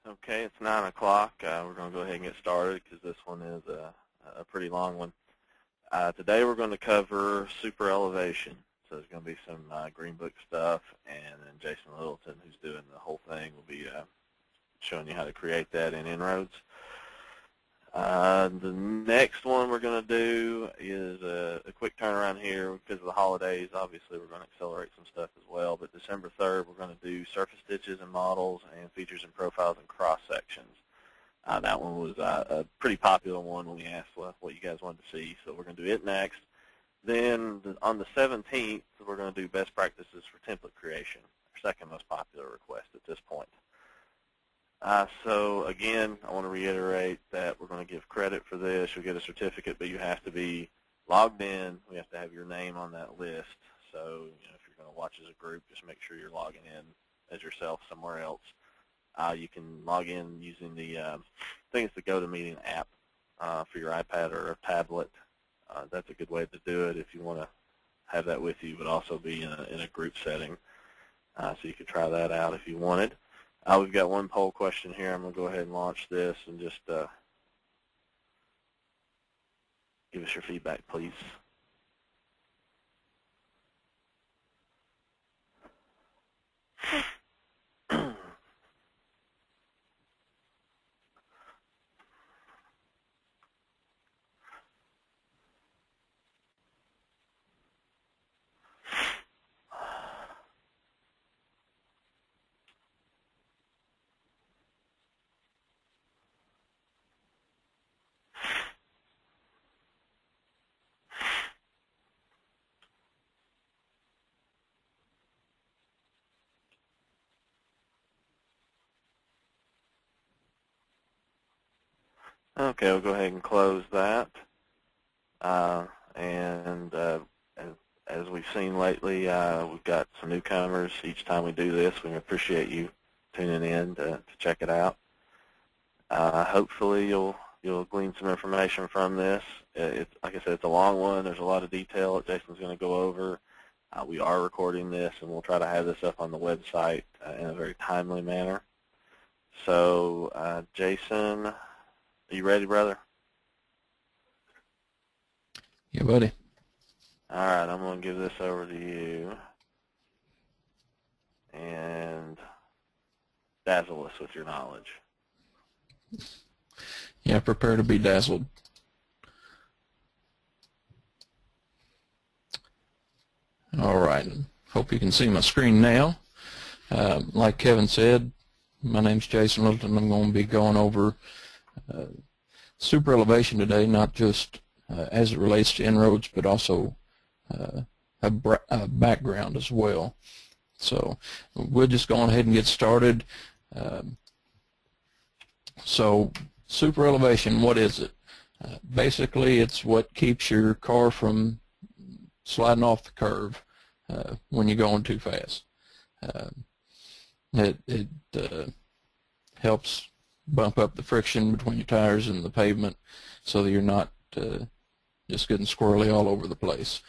Okay, it's 9 o'clock. We're going to go ahead and get started because this one is a pretty long one. Today we're going to cover Superelevation. So there's going to be some Green Book stuff, and then Jason Littleton, who's doing the whole thing, will be showing you how to create that in En-ROADS. The next one we're going to do is a quick turnaround here because of the holidays. Obviously, we're going to accelerate some stuff as well. But December 3rd, we're going to do surface stitches and models and features and profiles and cross sections. That one was a pretty popular one when we asked what you guys wanted to see. So we're going to do it next. Then on the 17th, we're going to do best practices for template creation, our second most popular request at this point. So again, I want to reiterate that we're going to give credit for this. You'll get a certificate, but you have to be logged in. We have to have your name on that list. So if you're going to watch as a group, just make sure you're logging in as yourself somewhere else. You can log in using the, I think it's the GoToMeeting app for your iPad or a tablet. That's a good way to do it if you want to have that with you, but also be in a group setting. So you could try that out if you wanted. We've got one poll question here. I'm going to go ahead and launch this and just give us your feedback, please. Okay, we'll go ahead and close that. As we've seen lately, we've got some newcomers each time we do this. We appreciate you tuning in to check it out. Hopefully you'll glean some information from this. Like I said, it's a long one. There's a lot of detail that Jason's going to go over. We are recording this, and we'll try to have this up on the website in a very timely manner. So, Jason, are you ready, brother? Yeah, buddy. All right, I'm going to give this over to you and dazzle us with your knowledge. Yeah, prepare to be dazzled. All right, hope you can see my screen now. Like Kevin said, my name's Jason Littleton. I'm going to be going over Superelevation today, not just as it relates to En-ROADS, but also a background as well. So we'll just go on ahead and get started. So Superelevation, what is it? Basically, it's what keeps your car from sliding off the curve when you're going too fast. It helps bump up the friction between your tires and the pavement so that you're not just getting squirrely all over the place.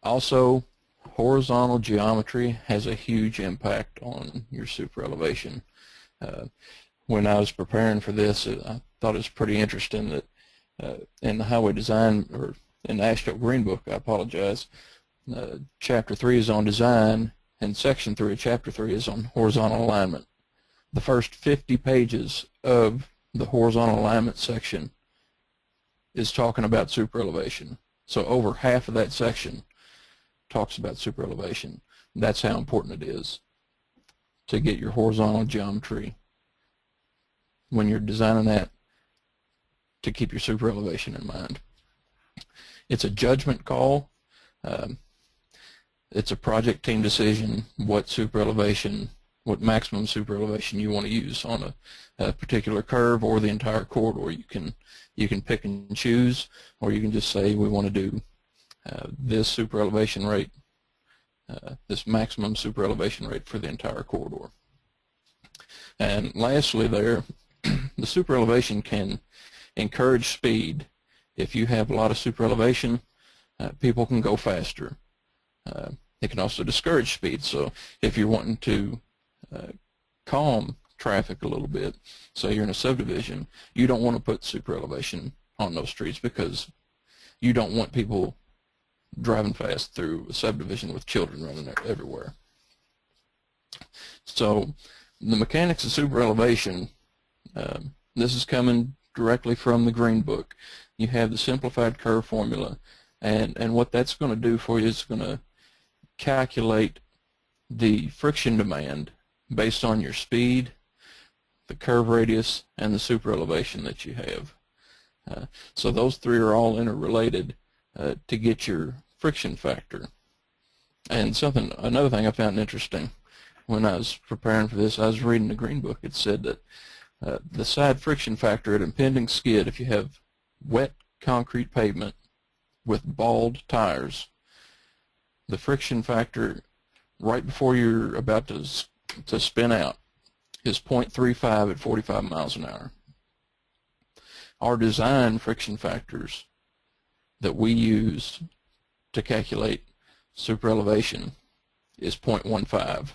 Also, horizontal geometry has a huge impact on your Superelevation. When I was preparing for this, I thought it was pretty interesting that in the highway design, or in the AASHTO Green Book, I apologize, Chapter 3 is on design, and Section 3 of Chapter 3 is on horizontal alignment. The first 50 pages of the horizontal alignment section is talking about Superelevation. So over half of that section talks about Superelevation. That's how important it is to get your horizontal geometry when you're designing that to keep your Superelevation in mind. It's a judgment call. It's a project team decision what Superelevation, what maximum Superelevation you want to use on a particular curve or the entire corridor. You can pick and choose, or you can just say we want to do this Superelevation rate, this maximum Superelevation rate for the entire corridor. And lastly there, the Superelevation can encourage speed. If you have a lot of Superelevation, people can go faster. It can also discourage speed. So if you're wanting to calm traffic a little bit, say you're in a subdivision, you don't want to put superelevation on those streets because you don't want people driving fast through a subdivision with children running everywhere. So the mechanics of superelevation, this is coming directly from the Green Book. You have the simplified curve formula, and what that's going to do for you is going to calculate the friction demand based on your speed, the curve radius, and the superelevation that you have. So those three are all interrelated to get your friction factor. And another thing I found interesting when I was preparing for this, I was reading the Green Book. It said that the side friction factor at impending skid, if you have wet concrete pavement with bald tires, the friction factor right before you're about to spin out is 0.35 at 45 miles an hour. Our design friction factors that we use to calculate superelevation is 0.15.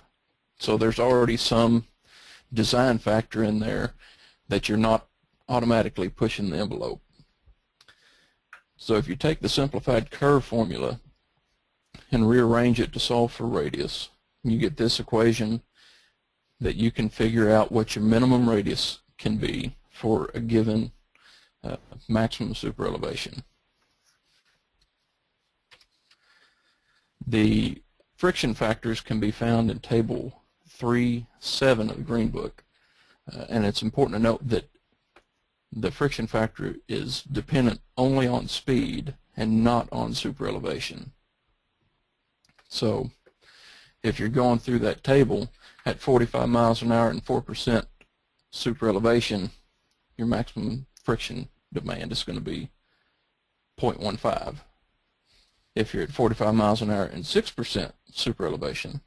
So there's already some design factor in there that you're not automatically pushing the envelope. So if you take the simplified curve formula and rearrange it to solve for radius, you get this equation that you can figure out what your minimum radius can be for a given maximum superelevation. The friction factors can be found in Table 3.7 of the Green Book, and it's important to note that the friction factor is dependent only on speed and not on superelevation. So if you're going through that table at 45 miles an hour and 4% superelevation, your maximum friction demand is going to be 0.15. If you're at 45 miles an hour and 6% superelevation,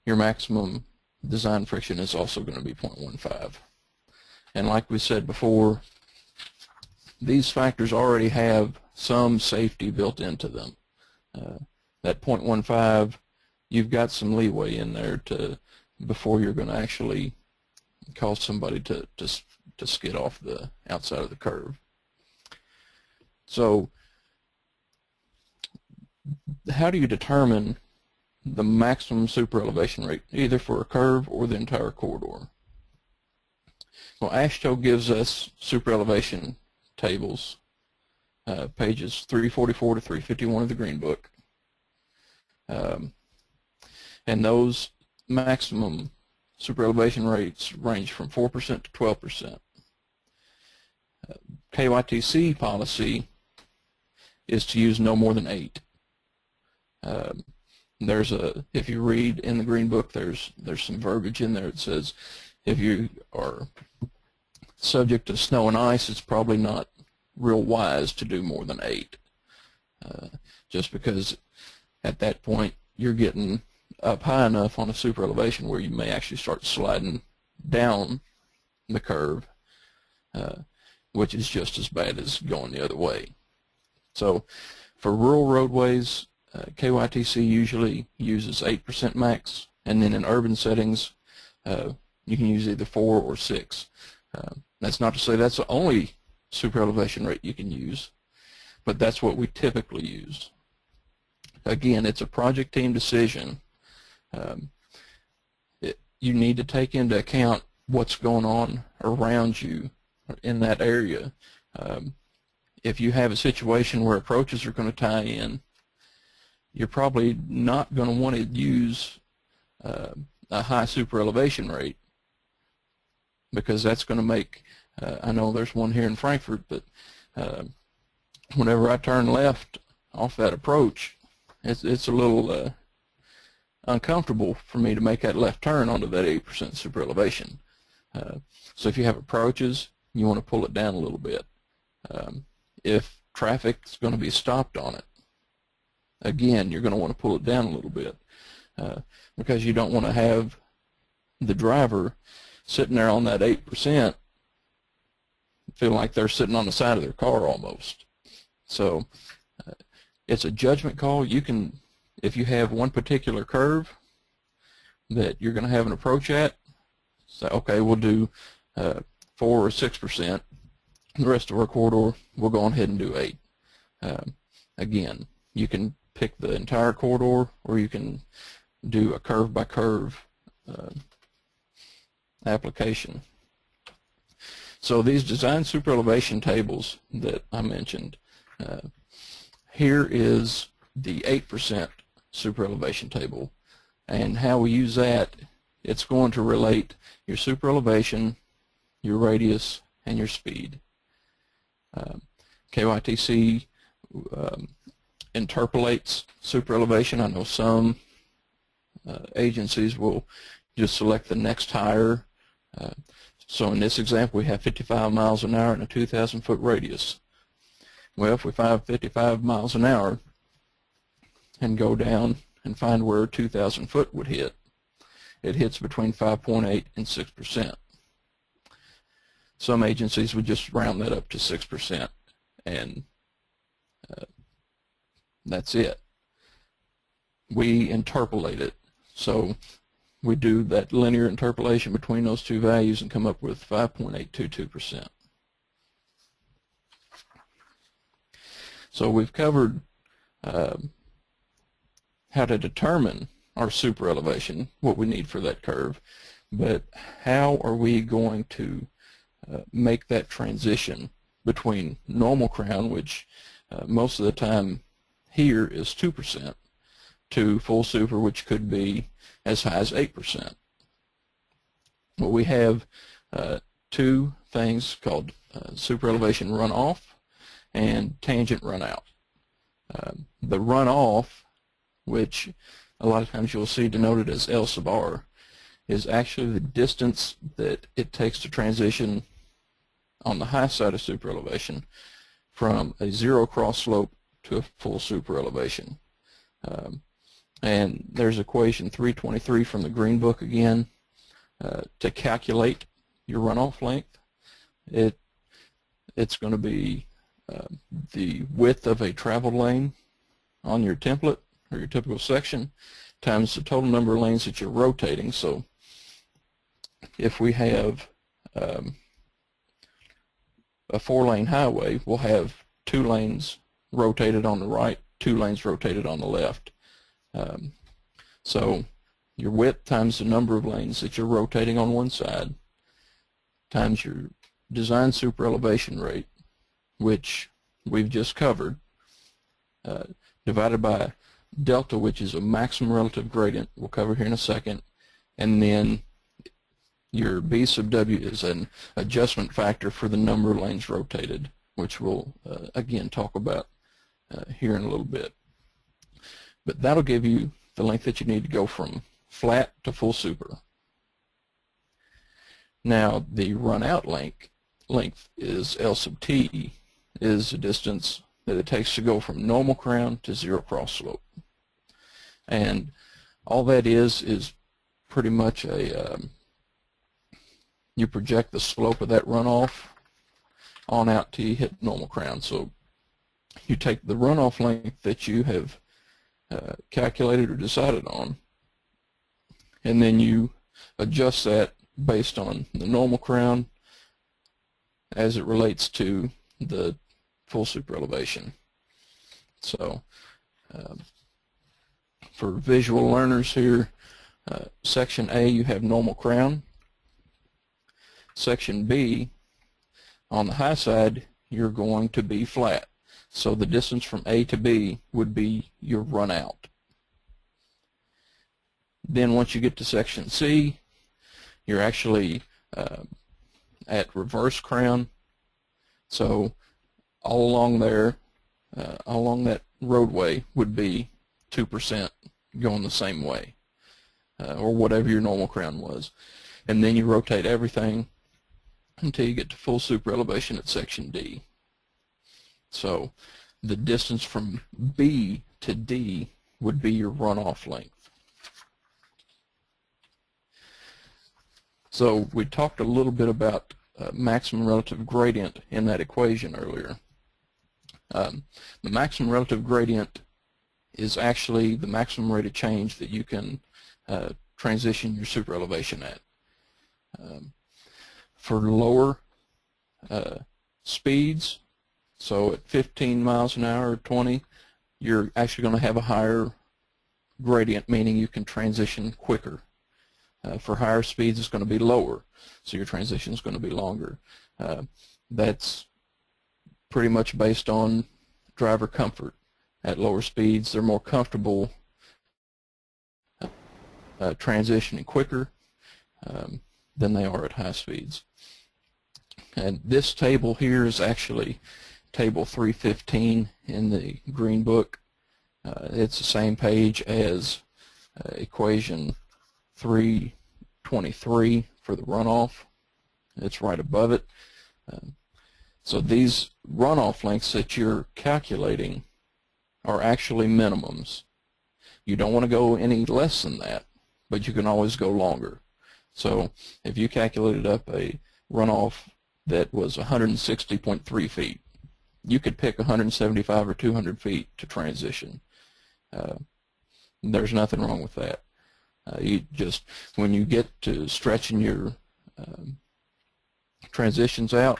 your maximum design friction is also going to be 0.15. And like we said before, these factors already have some safety built into them. That 0.15, you've got some leeway in there before you're going to actually cause somebody to skid off the outside of the curve. So how do you determine the maximum superelevation rate, either for a curve or the entire corridor? Well, AASHTO gives us superelevation tables, pages 344 to 351 of the Green Book. And those maximum superelevation rates range from 4% to 12%. KYTC policy is to use no more than 8. If you read in the Green Book, there's some verbiage in there. It says if you are subject to snow and ice, it's probably not real wise to do more than 8, just because at that point you're getting up high enough on a superelevation where you may actually start sliding down the curve, which is just as bad as going the other way. So for rural roadways, KYTC usually uses 8% max, and then in urban settings you can use either 4 or 6. That's not to say that's the only superelevation rate you can use, but that's what we typically use. Again, it's a project team decision. You need to take into account what's going on around you in that area. If you have a situation where approaches are going to tie in, you're probably not going to want to use a high superelevation rate, because that's going to make, I know there's one here in Frankfurt, but whenever I turn left off that approach, it's a little uncomfortable for me to make that left turn onto that 8% superelevation. So if you have approaches, you want to pull it down a little bit. If traffic's going to be stopped on it, again, you're going to want to pull it down a little bit, because you don't want to have the driver sitting there on that 8% feel like they're sitting on the side of their car almost. So it's a judgment call. You can, if you have one particular curve that you're going to have an approach at, say, okay, we'll do 4 or 6%. The rest of our corridor, we'll go ahead and do 8. Again, you can pick the entire corridor, or you can do a curve-by-curve application. So these design superelevation tables that I mentioned, here is the 8% superelevation table, and how we use that, it's going to relate your superelevation, your radius, and your speed. KYTC interpolates superelevation. I know some agencies will just select the next higher. So in this example, we have 55 miles an hour and a 2,000 foot radius. Well, if we find 55 miles an hour and go down and find where 2,000 foot would hit, it hits between 5.8 and 6%. Some agencies would just round that up to 6%, and that's it. We interpolate it. So we do that linear interpolation between those two values and come up with 5.822%. So we've covered how to determine our superelevation, what we need for that curve, but how are we going to make that transition between normal crown, which most of the time here is 2%, to full super, which could be as high as 8%. Well, we have two things called superelevation runoff and tangent runout. The runoff, which a lot of times you'll see denoted as L sub r, is actually the distance that it takes to transition on the high side of superelevation from a zero cross slope to a full superelevation. And there's equation 323 from the Green Book again to calculate your runoff length. It's going to be the width of a traveled lane on your template or your typical section times the total number of lanes that you're rotating. So if we have a 4-lane highway, we'll have 2 lanes rotated on the right, 2 lanes rotated on the left. So your width times the number of lanes that you're rotating on one side times your design superelevation rate, which we've just covered, divided by delta, which is a maximum relative gradient, we'll cover here in a second, and then your B sub W is an adjustment factor for the number of lanes rotated, which we'll again talk about here in a little bit. But that'll give you the length that you need to go from flat to full super. Now the run out length is L sub T, is the distance that it takes to go from normal crown to zero cross slope. And all that is pretty much a you project the slope of that runoff on out till you hit normal crown. So you take the runoff length that you have calculated or decided on, and then you adjust that based on the normal crown as it relates to the full superelevation. So for visual learners here, section A you have normal crown. Section B, on the high side, you're going to be flat. So the distance from A to B would be your run out. Then once you get to section C, you're actually at reverse crown. So all along there, all along that roadway would be 2% going the same way, or whatever your normal crown was. And then you rotate everything until you get to full superelevation at section D. So the distance from B to D would be your runoff length. So we talked a little bit about maximum relative gradient in that equation earlier. The maximum relative gradient is actually the maximum rate of change that you can transition your superelevation at. For lower speeds, so at 15 miles an hour or 20, you're actually going to have a higher gradient, meaning you can transition quicker. For higher speeds, it's going to be lower, so your transition is going to be longer. That's pretty much based on driver comfort. At lower speeds, they're more comfortable transitioning quicker than they are at high speeds. And this table here is actually table 315 in the green book. It's the same page as equation 323 for the runoff. It's right above it. So these runoff lengths that you're calculating are actually minimums. You don't want to go any less than that, but you can always go longer. So if you calculated up a runoff that was 160.3 feet, you could pick 175 or 200 feet to transition. There's nothing wrong with that. You just, when you get to stretching your transitions out,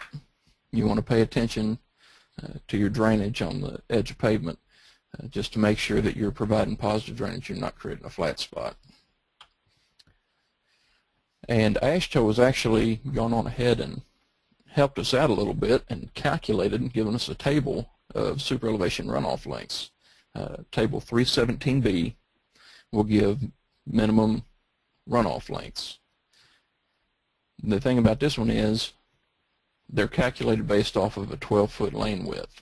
you want to pay attention to your drainage on the edge of pavement, just to make sure that you're providing positive drainage, you're not creating a flat spot. And AASHTO has actually gone on ahead and helped us out a little bit and calculated and given us a table of superelevation runoff lengths. Table 317B will give minimum runoff lengths. The thing about this one is they're calculated based off of a 12-foot lane width.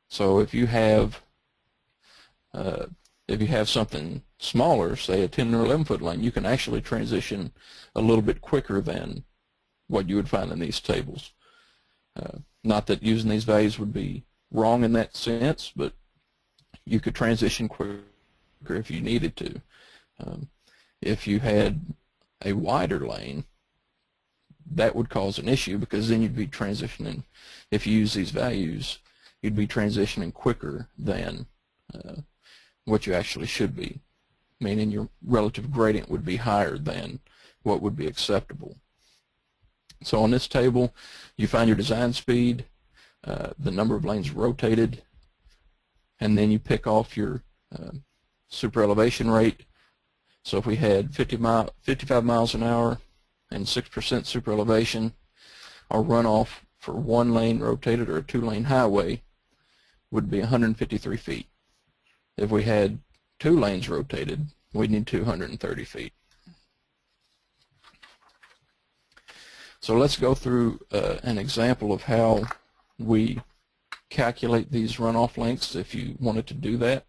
So if you have something smaller, say a 10 or 11-foot lane, you can actually transition a little bit quicker than what you would find in these tables. Not that using these values would be wrong in that sense, but you could transition quicker if you needed to. If you had a wider lane, that would cause an issue, because then you'd be transitioning, if you use these values, you'd be transitioning quicker than what you actually should be, meaning your relative gradient would be higher than what would be acceptable. So on this table, you find your design speed, the number of lanes rotated, and then you pick off your superelevation rate. So if we had 55 miles an hour and 6% superelevation, our runoff for one lane rotated or a two-lane highway would be 153 feet. If we had two lanes rotated, we'd need 230 feet. So let's go through an example of how we calculate these runoff lengths if you wanted to do that.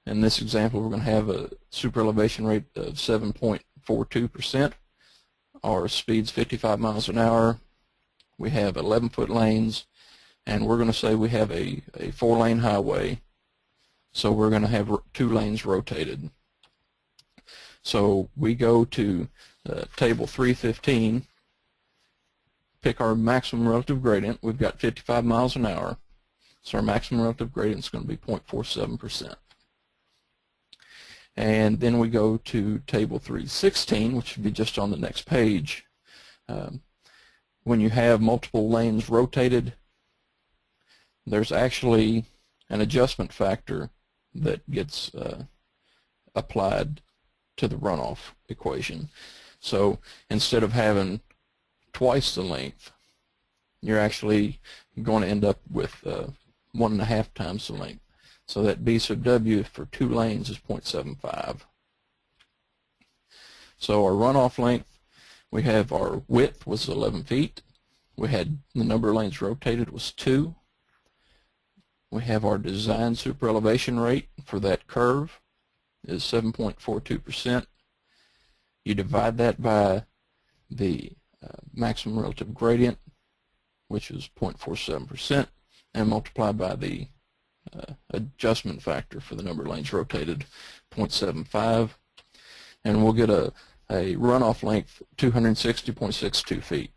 In this example, we're going to have a superelevation rate of 7.42%. Our speed's 55 miles an hour. We have 11-foot lanes, and we're going to say we have a 4-lane highway, so we're going to have 2 lanes rotated. So we go to table 315, pick our maximum relative gradient. We've got 55 miles an hour, so our maximum relative gradient is going to be 0.47%. And then we go to table 316, which would be just on the next page. When you have multiple lanes rotated, there's actually an adjustment factor that gets applied to the runoff equation. So instead of having twice the length, you're actually going to end up with 1.5 times the length. So that B sub W for 2 lanes is 0.75. So our runoff length, we have our width was 11 feet. We had the number of lanes rotated was 2. We have our design superelevation rate for that curve is 7.42%. You divide that by the maximum relative gradient, which is 0.47%, and multiply by the adjustment factor for the number of lanes rotated, 0.75, and we'll get a runoff length 260.62 feet.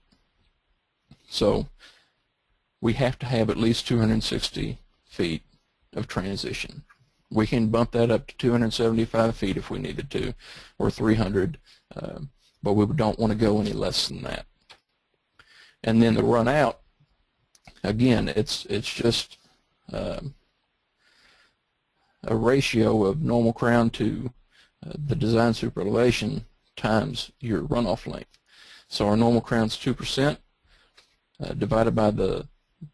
So we have to have at least 260 feet of transition. We can bump that up to 275 feet if we needed to, or 300, but we don't want to go any less than that. And then the run out, again, it's just a ratio of normal crown to the design superelevation times your runoff length. So our normal crown is 2%, divided by the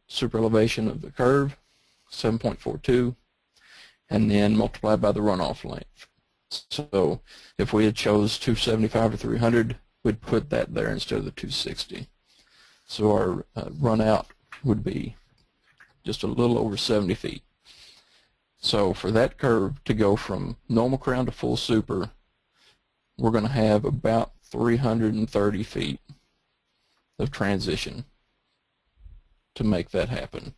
superelevation of the curve, 7.42, and then multiplied by the runoff length. So if we had chose 275 or 300, we'd put that there instead of the 260. So our run out would be just a little over 70 feet. So for that curve to go from normal crown to full super, we're going to have about 330 feet of transition to make that happen.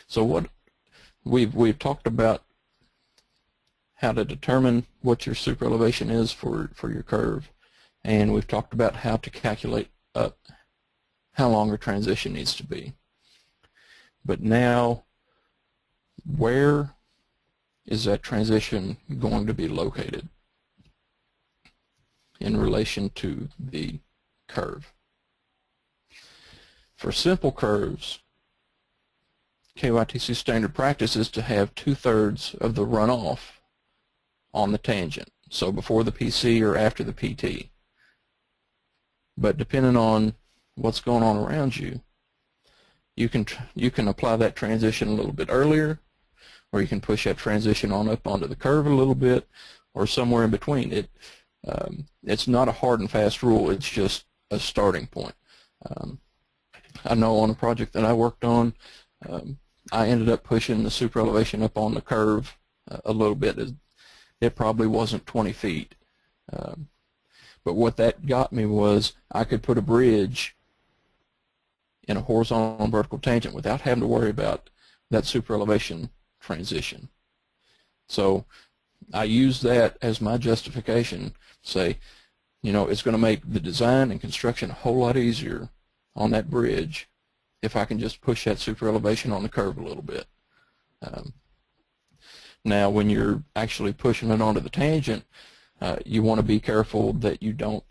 So what we've talked about how to determine what your superelevation is for your curve, and we've talked about how to calculate up how long a transition needs to be. But now, where is that transition going to be located in relation to the curve? For simple curves, KYTC standard practice is to have 2/3 of the runoff on the tangent, so before the PC or after the PT. But depending on what's going on around you, you can apply that transition a little bit earlier, or you can push that transition on up onto the curve a little bit, or somewhere in between. It's not a hard and fast rule, it's just a starting point. I know on a project that I worked on, I ended up pushing the superelevation up on the curve a little bit. It probably wasn't 20 feet. But what that got me was I could put a bridge in a horizontal and vertical tangent without having to worry about that superelevation transition. So I use that as my justification, say, you know, it's going to make the design and construction a whole lot easier on that bridge if I can just push that superelevation on the curve a little bit. Now, when you're actually pushing it onto the tangent, you want to be careful that you don't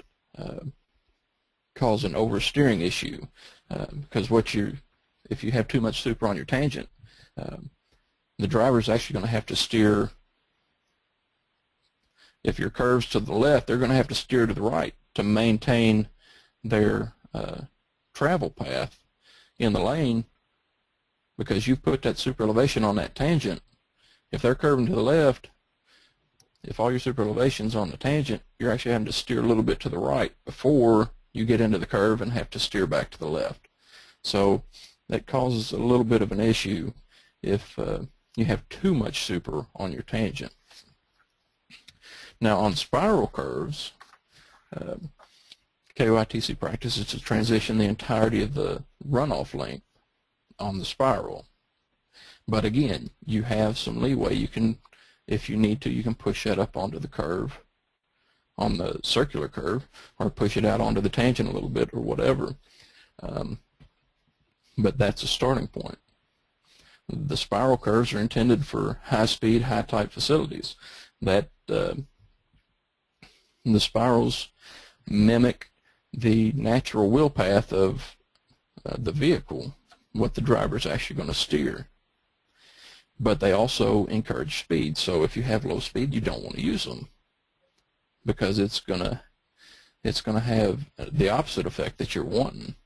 cause an oversteering issue, because if you have too much super on your tangent, the driver's actually going to have to steer. If your curve's to the left, they're going to have to steer to the right to maintain their travel path in the lane, because you've put that superelevation on that tangent. If they're curving to the left, if all your superelevation's on the tangent, you're actually having to steer a little bit to the right before you get into the curve and have to steer back to the left. So that causes a little bit of an issue if you have too much super on your tangent. Now on spiral curves, KYTC practice is to transition the entirety of the runoff length on the spiral. But again, you have some leeway. You can, if you need to, you can push that up onto the curve, on the circular curve, or push it out onto the tangent a little bit or whatever. But that's a starting point. The spiral curves are intended for high-speed, high-type facilities. That the spirals mimic the natural wheel path of the vehicle, what the driver's actually going to steer. But they also encourage speed. So if you have low speed, you don't want to use them, because it's gonna have the opposite effect that you're wanting.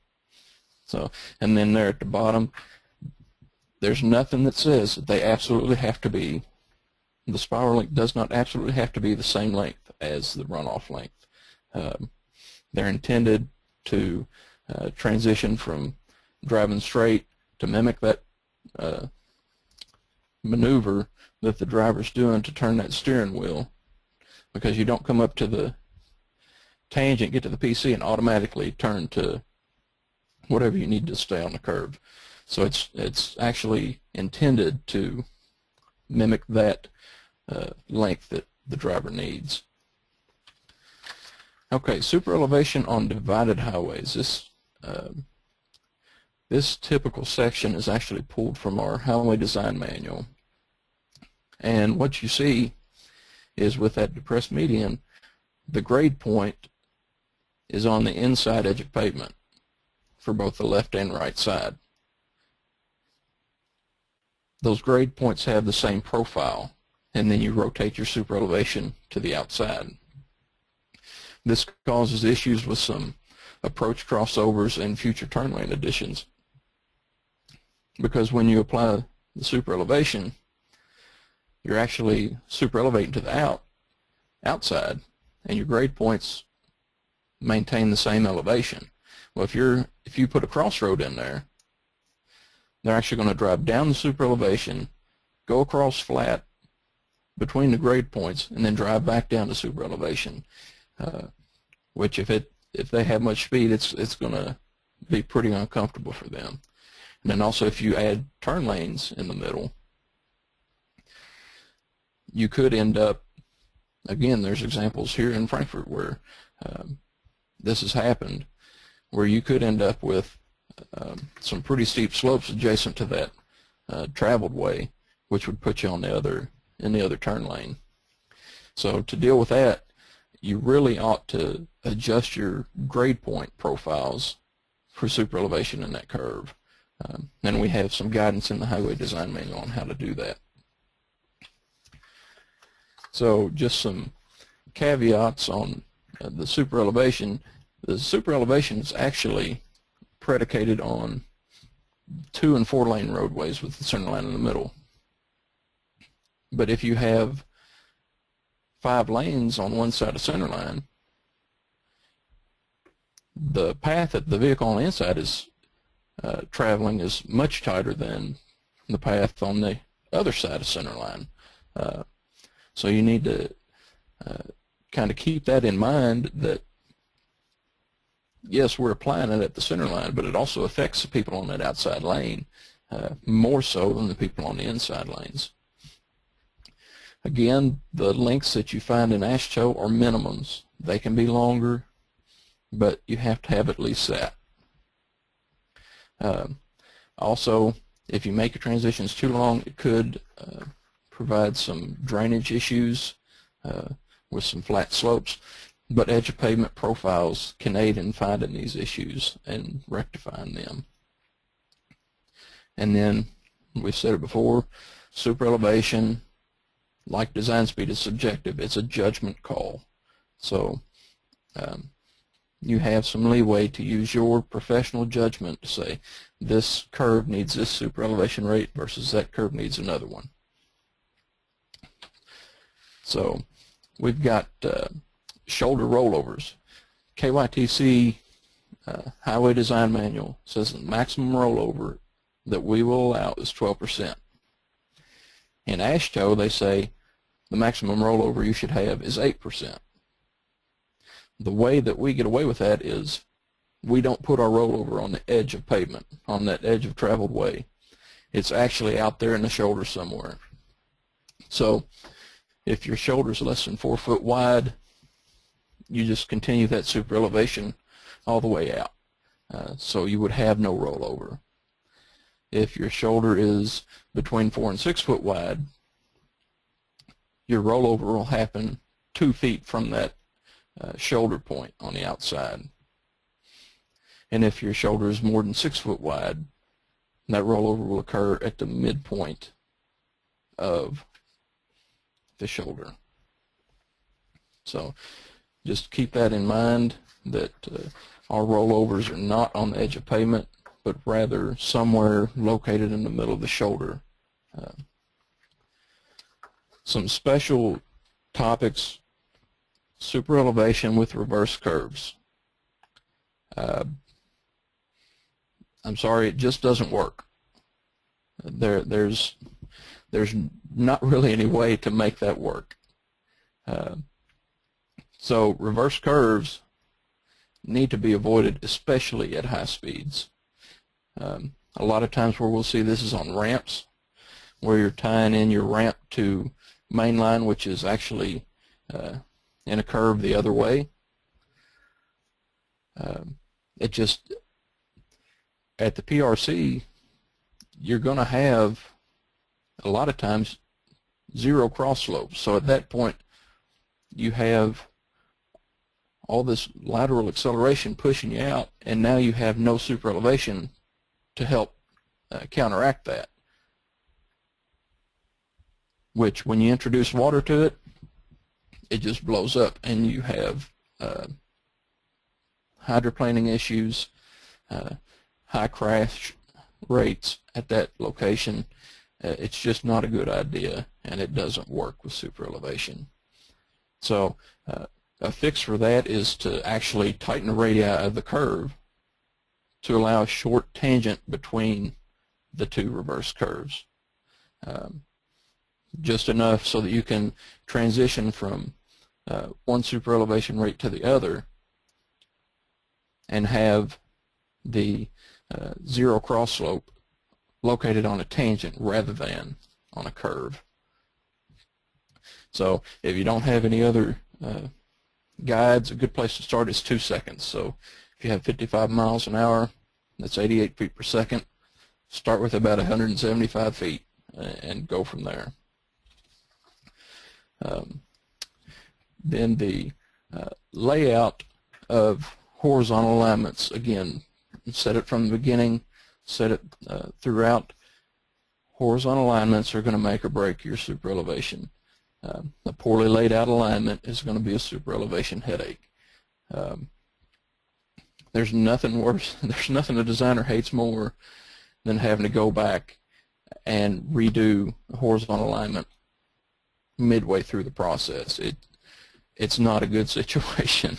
So, and then there at the bottom, there's nothing that says that they absolutely have to be. The spiral length does not absolutely have to be the same length as the runoff length. They're intended to transition from driving straight to mimic that maneuver that the driver's doing to turn that steering wheel, because you don't come up to the tangent, get to the PC, and automatically turn to whatever you need to stay on the curve. So it's actually intended to mimic that length that the driver needs. Okay, superelevation on divided highways. This typical section is actually pulled from our highway design manual. And what you see is with that depressed median, the grade point is on the inside edge of pavement for both the left and right side. Those grade points have the same profile, and then you rotate your superelevation to the outside. This causes issues with some approach crossovers and future turn lane additions, because when you apply the superelevation, you're actually superelevating to the outside, and your grade points maintain the same elevation. Well, if you put a crossroad in there, they're actually going to drive down the superelevation, go across flat between the grade points, and then drive back down to superelevation. Which if they have much speed, it's going to be pretty uncomfortable for them. And then also, if you add turn lanes in the middle, you could end up, again, there's examples here in Frankfurt where this has happened, where you could end up with some pretty steep slopes adjacent to that traveled way, which would put you on in the other turn lane. So to deal with that, you really ought to adjust your grade point profiles for superelevation in that curve. And we have some guidance in the Highway Design Manual on how to do that. So just some caveats on the superelevation. The superelevation is actually predicated on 2- and 4-lane roadways with the center line in the middle. But if you have 5 lanes on one side of center line, the path that the vehicle on the inside is traveling is much tighter than the path on the other side of center line. So you need to kind of keep that in mind, that yes, we're applying it at the center line, but it also affects the people on that outside lane more so than the people on the inside lanes. Again, the lengths that you find in AASHTO are minimums. They can be longer, but you have to have at least that. Also, if you make your transitions too long, it could provide some drainage issues with some flat slopes, but edge of pavement profiles can aid in finding these issues and rectifying them. And then, we've said it before, superelevation, like design speed, is subjective. It's a judgment call. So you have some leeway to use your professional judgment to say this curve needs this superelevation rate versus that curve needs another one. So we've got shoulder rollovers. KYTC Highway Design Manual says the maximum rollover that we will allow is 12%. In AASHTO, they say the maximum rollover you should have is 8%. The way that we get away with that is we don't put our rollover on the edge of pavement, on that edge of traveled way. It's actually out there in the shoulder somewhere. So if your shoulder is less than 4 foot wide, you just continue that superelevation all the way out. So you would have no rollover. If your shoulder is between 4 and 6 foot wide, your rollover will happen 2 feet from that shoulder point on the outside. And if your shoulder is more than 6 foot wide, that rollover will occur at the midpoint of the shoulder. So just keep that in mind, that our rollovers are not on the edge of pavement, but rather somewhere located in the middle of the shoulder. Some special topics: superelevation with reverse curves. I'm sorry, it just doesn't work. There's not really any way to make that work. So reverse curves need to be avoided, especially at high speeds. A lot of times where we'll see this is on ramps, where you're tying in your ramp to main line, which is actually in a curve the other way. It just, at the PRC, you're going to have a lot of times 0 cross slopes. So at that point, you have all this lateral acceleration pushing you out, and now you have no superelevation to help counteract that, which when you introduce water to it, it just blows up, and you have hydroplaning issues, high crash rates at that location. It's just not a good idea, and it doesn't work with superelevation. So a fix for that is to actually tighten the radii of the curve to allow a short tangent between the two reverse curves. Just enough so that you can transition from one superelevation rate to the other and have the zero cross slope located on a tangent rather than on a curve. So if you don't have any other guides, a good place to start is 2 seconds. So if you have 55 miles an hour, that's 88 feet per second. Start with about 175 feet and go from there. Then the layout of horizontal alignments, again, set it from the beginning, set it throughout. Horizontal alignments are going to make or break your superelevation. A poorly laid out alignment is going to be a superelevation headache. There's nothing worse, there's nothing a designer hates more than having to go back and redo a horizontal alignment midway through the process. It's not a good situation.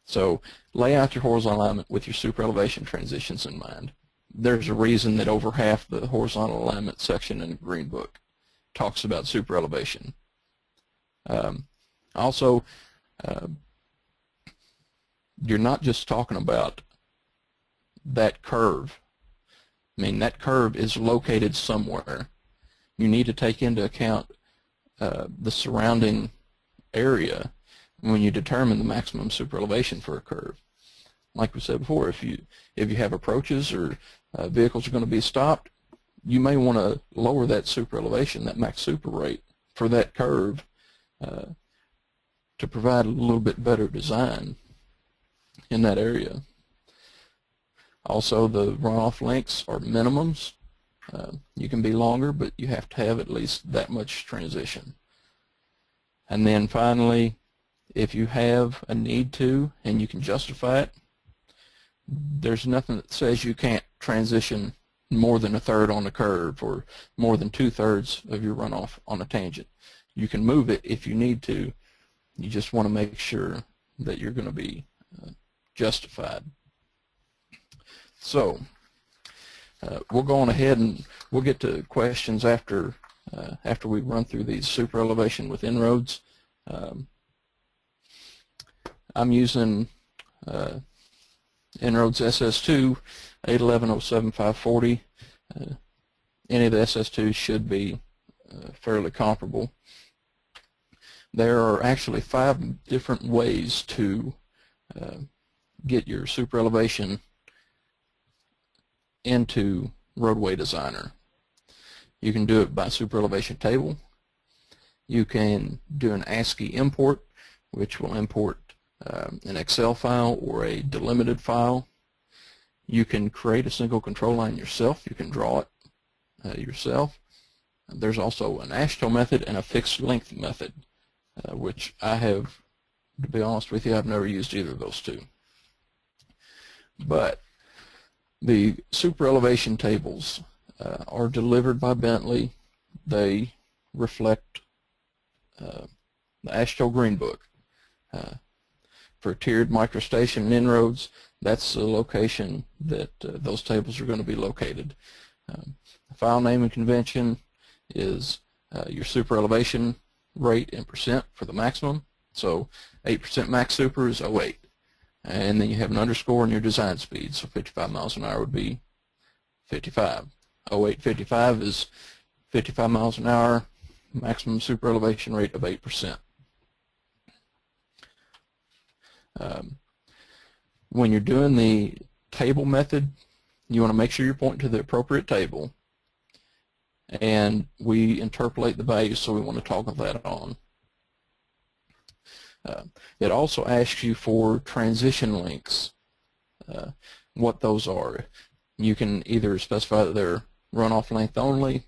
So lay out your horizontal alignment with your superelevation transitions in mind. There's a reason that over half the horizontal alignment section in the Green Book talks about superelevation. Also, you're not just talking about that curve. I mean, that curve is located somewhere. You need to take into account the surrounding area when you determine the maximum superelevation for a curve. Like we said before, if you have approaches or vehicles are going to be stopped, you may want to lower that superelevation, that max super rate for that curve to provide a little bit better design in that area. Also, the runoff lengths are minimums. You can be longer, but you have to have at least that much transition. And then finally, if you have a need to and you can justify it, there's nothing that says you can't transition more than a third on the curve or more than 2/3 of your runoff on a tangent. You can move it if you need to. You just want to make sure that you're going to be justified. So we'll go on ahead and we'll get to questions after we run through these superelevation with inroads. I'm using inroads SS2 811-07540. Any of the SS2s should be fairly comparable. There are actually 5 different ways to get your superelevation into Roadway Designer. You can do it by Superelevation Table. You can do an ASCII import, which will import an Excel file or a delimited file. You can create a single control line yourself. You can draw it yourself. There's also an AASHTO method and a fixed length method, which I have, to be honest with you, I've never used either of those two. But the superelevation tables are delivered by Bentley. They reflect the AASHTO Green Book. For tiered microstation and inroads, that's the location that those tables are going to be located. The file name and convention is your superelevation rate in percent for the maximum. So 8% max super is 08. And then you have an underscore in your design speed. So 55 miles an hour would be 55. 0855 is 55 miles an hour, maximum superelevation rate of 8%. When you're doing the table method, you want to make sure you're pointing to the appropriate table, and we interpolate the values, so we want to toggle that on. It also asks you for transition links, what those are. You can either specify that they're runoff length only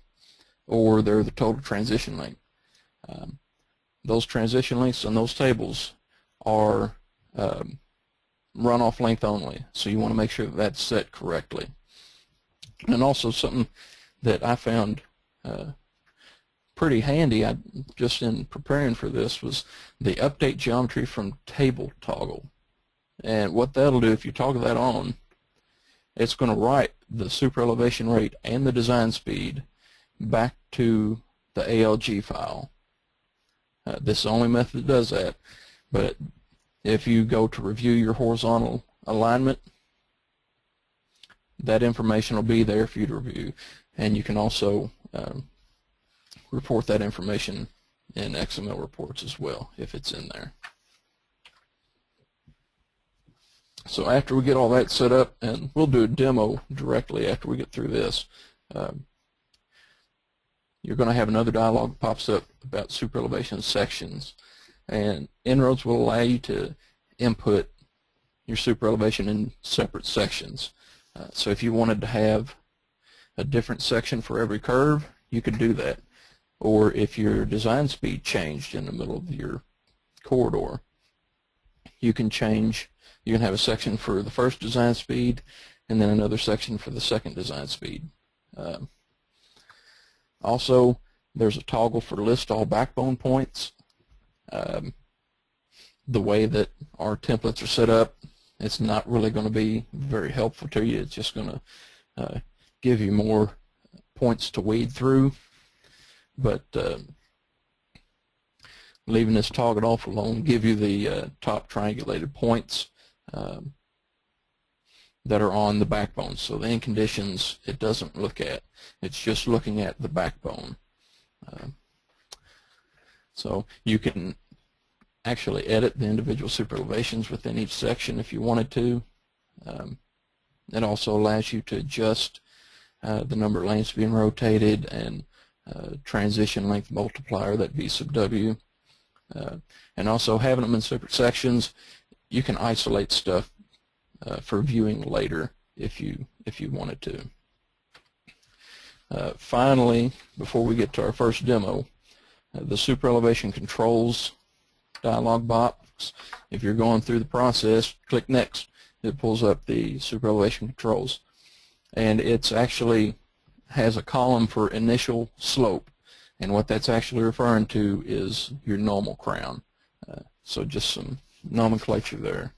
or they're the total transition length. Those transition links on those tables are runoff length only, so you want to make sure that that's set correctly. And also something that I found pretty handy, just in preparing for this, was the update geometry from table toggle. And what that'll do, if you toggle that on, it's going to write the superelevation rate and the design speed back to the ALG file. This is the only method that does that, but if you go to review your horizontal alignment, that information will be there for you to review, and you can also report that information in XML reports as well if it's in there. So after we get all that set up, and we'll do a demo directly after we get through this, you're going to have another dialog that pops up about superelevation sections, and En-ROADS will allow you to input your superelevation in separate sections. So if you wanted to have a different section for every curve, you could do that. Or if your design speed changed in the middle of your corridor, you can have a section for the first design speed and then another section for the second design speed. Also, there's a toggle for list all backbone points. The way that our templates are set up, it's not really going to be very helpful to you. It's just going to give you more points to wade through. But leaving this toggled off alone give you the top triangulated points that are on the backbone. So the end conditions it doesn't look at. It's just looking at the backbone. So you can actually edit the individual superelevations within each section if you wanted to. It also allows you to adjust the number of lanes being rotated and transition length multiplier, that V sub W. And also having them in separate sections, you can isolate stuff for viewing later if you wanted to. Finally, before we get to our first demo, the superelevation controls dialog box. If you're going through the process, click Next. It pulls up the superelevation controls, and it's actually has a column for initial slope, and what that's actually referring to is your normal crown. So just some nomenclature there.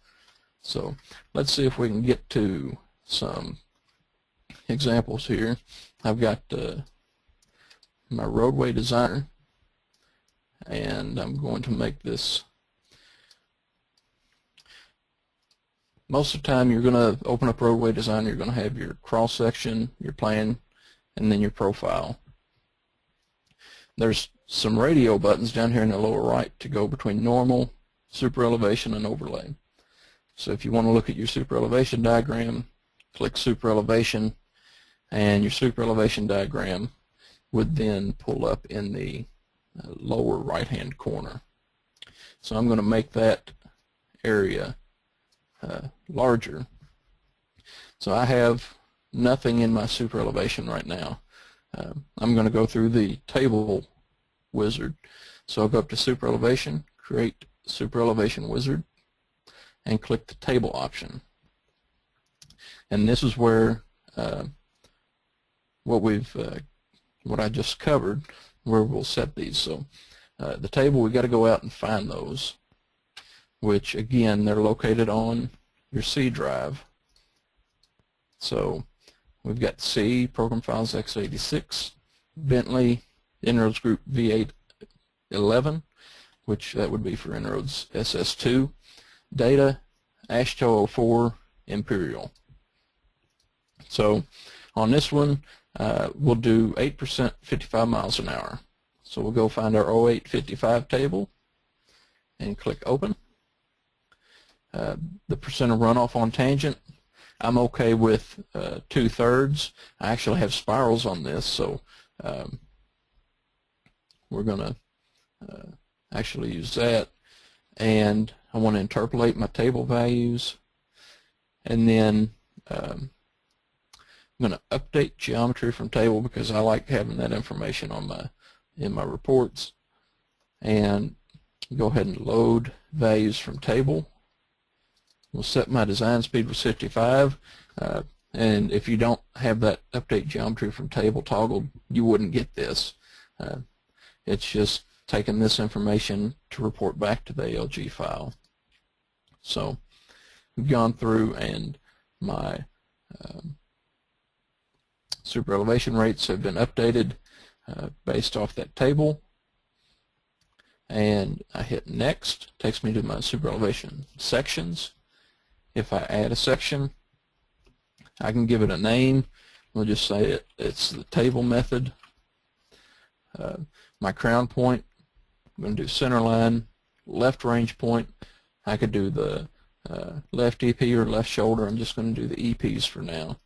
So let's see if we can get to some examples here. I've got my roadway designer, and I'm going to make this. Most of the time you're going to open up roadway design, you're going to have your cross section, your plan, and then your profile. There's some radio buttons down here in the lower right to go between normal, superelevation, and overlay. So if you want to look at your superelevation diagram, click superelevation, and your superelevation diagram would then pull up in the lower right hand corner. So I'm going to make that area larger. So I have nothing in my superelevation right now. I'm going to go through the table wizard. So I'll go up to superelevation, create superelevation wizard, and click the table option. And this is where what I just covered, where we'll set these. So the table, we've got to go out and find those, which again, they're located on your C drive. So we've got C, program files x86, Bentley, En-ROADS group V811, which that would be for En-ROADS SS2, data, AASHTO 04, Imperial. So on this one, we'll do 8%, 55 miles an hour. So we'll go find our 0855 table and click open. The percent of runoff on tangent, I'm okay with 2/3. I actually have spirals on this, so we're going to actually use that. and I want to interpolate my table values, and then I'm going to update geometry from table because I like having that information on in my reports, and go ahead and load values from table. We'll set my design speed with 55, and if you don't have that update geometry from table toggled, you wouldn't get this. It's just taking this information to report back to the ALG file. So we've gone through, and my superelevation rates have been updated based off that table. And I hit next, takes me to my superelevation sections. If I add a section, I can give it a name. We'll just say it's the table method. My crown point, I'm going to do center line. Left range point, I could do the left EP or left shoulder. I'm just going to do the EPs for now.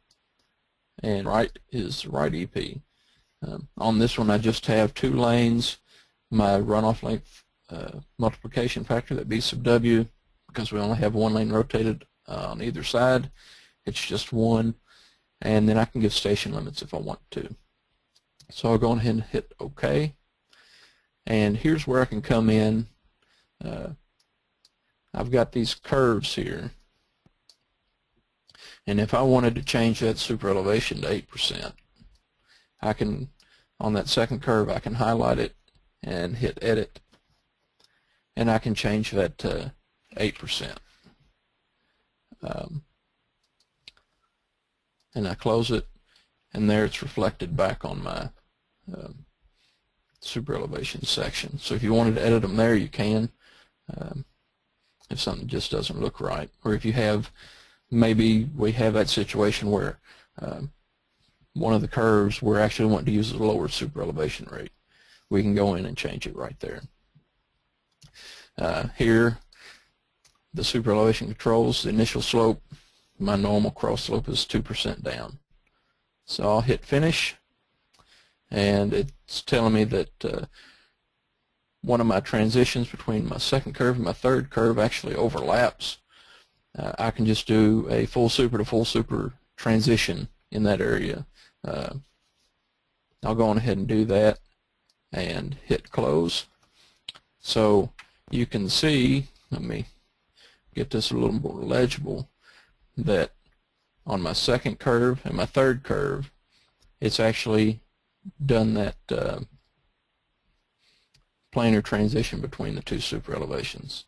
And right is right EP. On this one, I just have 2 lanes. My runoff length multiplication factor, that B sub W, because we only have 1 lane rotated on either side, it's just 1, and then I can give station limits if I want to. So I'll go ahead and hit OK, and here's where I can come in. I've got these curves here, and if I wanted to change that superelevation to 8%, I can, on that second curve, I can highlight it and hit edit, and I can change that to 8%. And I close it, and there it's reflected back on my superelevation section. So if you wanted to edit them there, you can, if something just doesn't look right, or if you have, maybe we have that situation where one of the curves we're actually wanting to use a lower superelevation rate. We can go in and change it right there. Here, the superelevation controls, the initial slope, my normal cross slope is 2% down. So I'll hit finish, and it's telling me that one of my transitions between my second curve and my third curve actually overlaps. I can just do a full super to full super transition in that area. I'll go on ahead and do that and hit close. So you can see, let me get this a little more legible, that on my second curve and my third curve, it's actually done that planar transition between the 2 superelevations.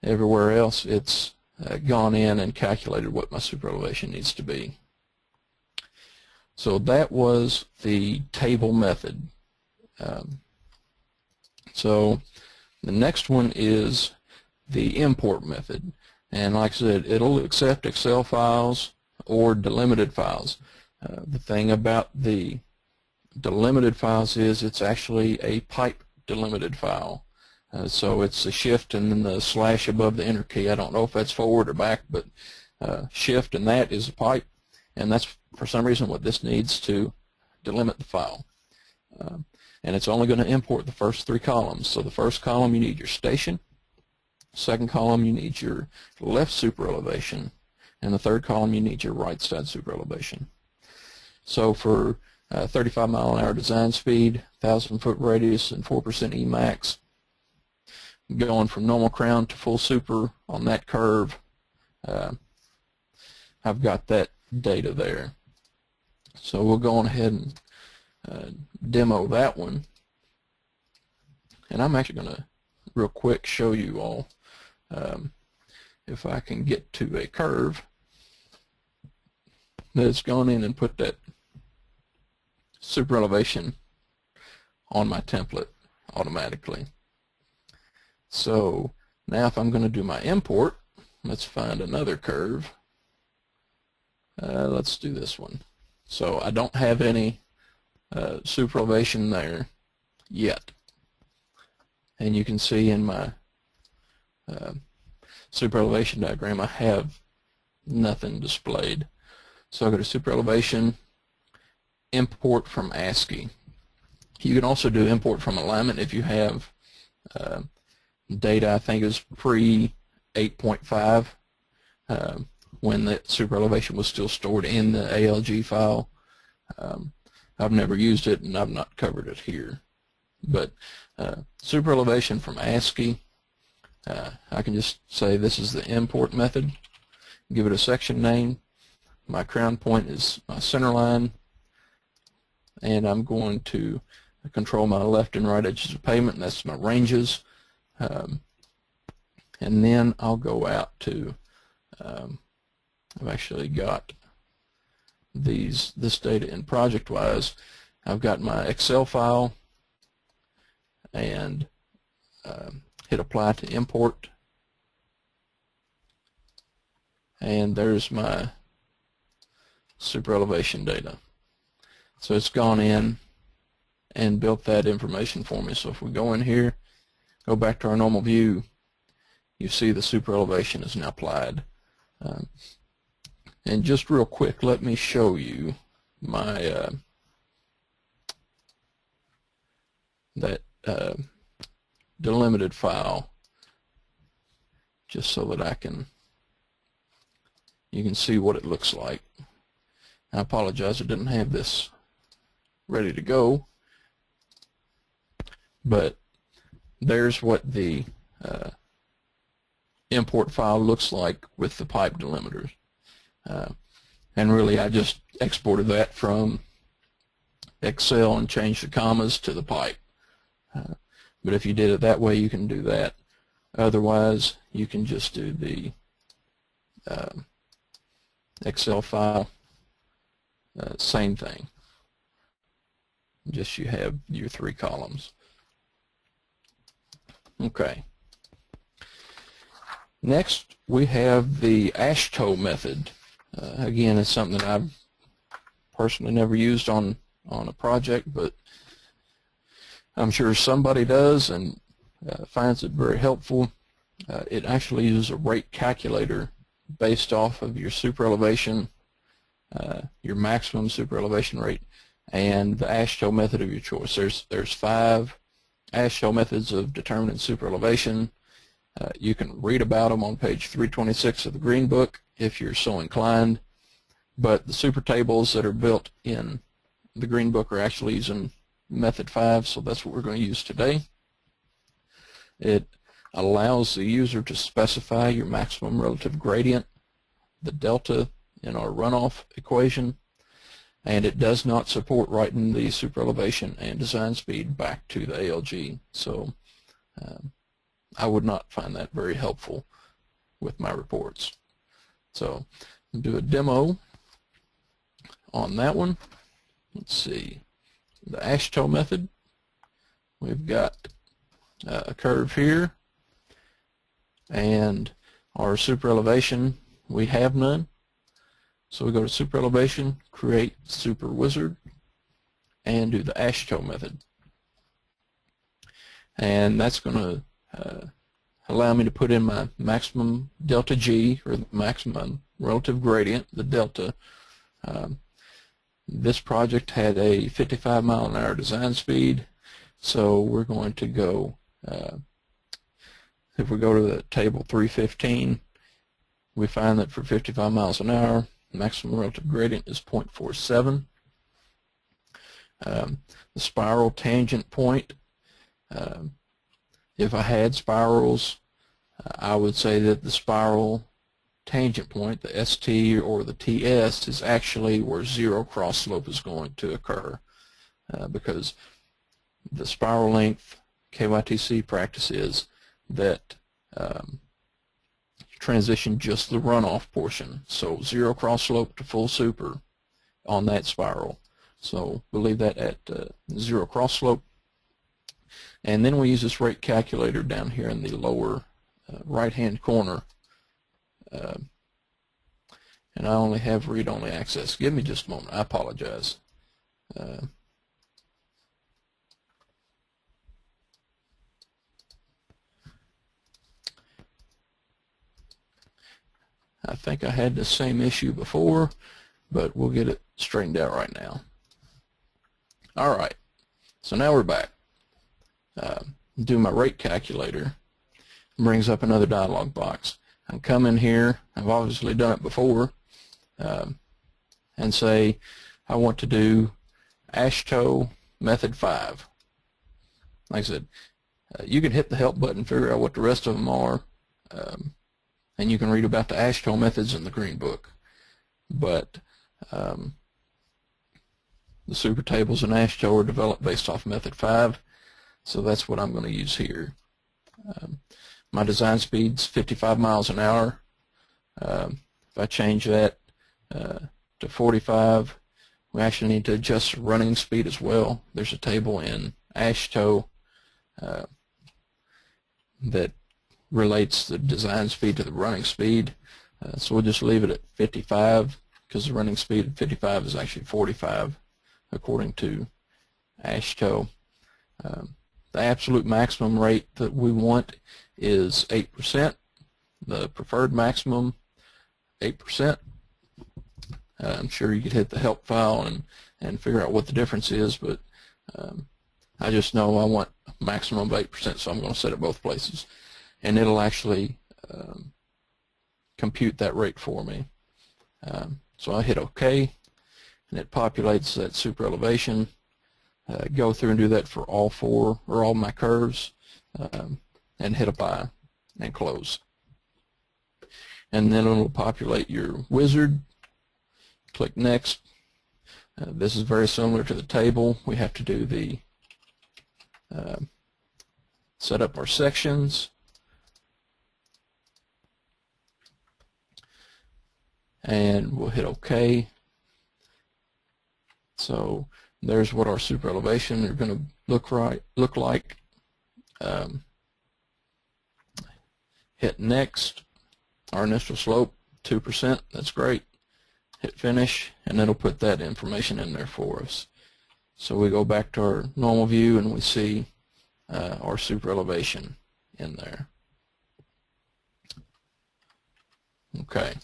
Everywhere else, it's gone in and calculated what my superelevation needs to be. So that was the table method. So the next one is the import method, and like I said, it'll accept Excel files or delimited files. The thing about the delimited files is it's actually a pipe delimited file. So it's a shift and then the slash above the enter key. I don't know if that's forward or back, but shift and that is a pipe, and that's for some reason what this needs to delimit the file. And it's only going to import the first 3 columns. So the first column you need your station, second column you need your left superelevation, and the third column you need your right side superelevation. So for 35 mile/an-hour design speed, 1,000-foot radius, and 4% Emax, going from normal crown to full super on that curve, I've got that data there. So we'll go on ahead and demo that one, and I'm actually going to real quick show you all if I can get to a curve that's gone in and put that superelevation on my template automatically. So now if I'm going to do my import, let's find another curve. Let's do this one. So I don't have any superelevation there yet, and you can see in my superelevation diagram I have nothing displayed. So I go to superelevation, import from ASCII. You can also do import from alignment if you have data, I think, is pre 8.5, when the Superelevation was still stored in the ALG file. I've never used it, and I've not covered it here. But Superelevation from ASCII, I can just say this is the import method, give it a section name. My crown point is my center line, and I'm going to control my left and right edges of pavement, and that's my ranges. And then I'll go out to, I've actually got this data in ProjectWise. I've got my Excel file, and hit apply to import, and there's my Superelevation data. So it's gone in and built that information for me. So if we go in here, go back to our normal view, you see the Superelevation is now applied. And just real quick, let me show you my that delimited file, just so that you can see what it looks like. I apologize, I didn't have this ready to go, but there's what the import file looks like with the pipe delimiters. And really, I just exported that from Excel and changed the commas to the pipe. But if you did it that way, you can do that. Otherwise, you can just do the Excel file, same thing. Just you have your 3 columns. Okay. Next, we have the AASHTO method. Again, it's something that I've personally never used on a project, but I'm sure somebody does and finds it very helpful. It actually uses a rate calculator based off of your superelevation, your maximum superelevation rate, and the AASHTO method of your choice. There's 5 AASHTO methods of determining superelevation. You can read about them on page 326 of the Green Book if you're so inclined, but the super tables that are built in the Green Book are actually using method 5, so that's what we're going to use today. It allows the user to specify your maximum relative gradient, the delta in our runoff equation, and it does not support writing the superelevation and design speed back to the ALG, so I would not find that very helpful with my reports. So I'll do a demo on that one. Let's see, the AASHTO method. We've got a curve here, and our superelevation, we have none. So we go to Superelevation, create Super Wizard, and do the AASHTO method. And that's going to allow me to put in my maximum delta G, or the maximum relative gradient, the delta. This project had a 55 mile/an-hour design speed, so we're going to go, if we go to the table 315, we find that for 55 miles an hour, maximum relative gradient is 0.47. The spiral tangent point, if I had spirals, I would say that the spiral tangent point, the ST or the TS, is actually where zero cross slope is going to occur, because the spiral length KYTC practice is that transition just the runoff portion, so zero cross slope to full super on that spiral. So we'll leave that at zero cross slope, and then we use this rate calculator down here in the lower right hand corner, and I only have read-only access. Give me just a moment, I apologize. I think I had the same issue before, but we'll get it straightened out right now. Alright, so now we're back. Do my rate calculator, brings up another dialog box. I can come in here, I've obviously done it before, and say I want to do AASHTO method 5. Like I said, you can hit the help button, figure out what the rest of them are, and you can read about the AASHTO methods in the Green Book. But the super tables in AASHTO are developed based off method 5, so that's what I'm going to use here. My design speed's 55 miles an hour. If I change that to 45, we actually need to adjust the running speed as well. There's a table in AASHTO that relates the design speed to the running speed. So we'll just leave it at 55 because the running speed at 55 is actually 45 according to AASHTO. The absolute maximum rate that we want is 8%. The preferred maximum, 8%. I'm sure you could hit the help file and figure out what the difference is, but I just know I want a maximum of 8%, so I'm going to set it both places. And it'll actually compute that rate for me. So I hit OK, and it populates that super elevation. Go through and do that for all 4 or all my curves, and hit apply and close. And then it'll populate your wizard. Click next. This is very similar to the table. We have to do the set up our sections, and we'll hit OK. So there's what our super elevation are going to look like. Hit next. Our initial slope 2%. That's great. Hit finish, and it'll put that information in there for us. So we go back to our normal view, and we see our super elevation in there. Okay.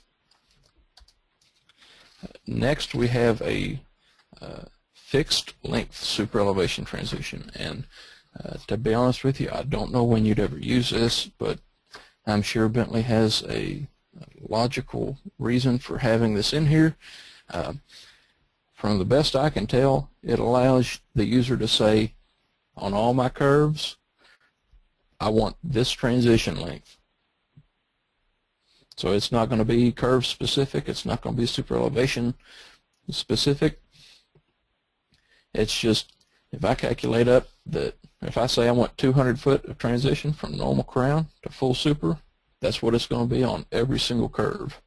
Next, we have a fixed length super elevation transition, and to be honest with you, I don't know when you'd ever use this, but I'm sure Bentley has a logical reason for having this in here. From the best I can tell, it allows the user to say, on all my curves, I want this transition length. So it's not going to be curve specific, it's not going to be super elevation specific. It's just, if I calculate up that, if I say I want 200 foot of transition from normal crown to full super, that's what it's going to be on every single curve.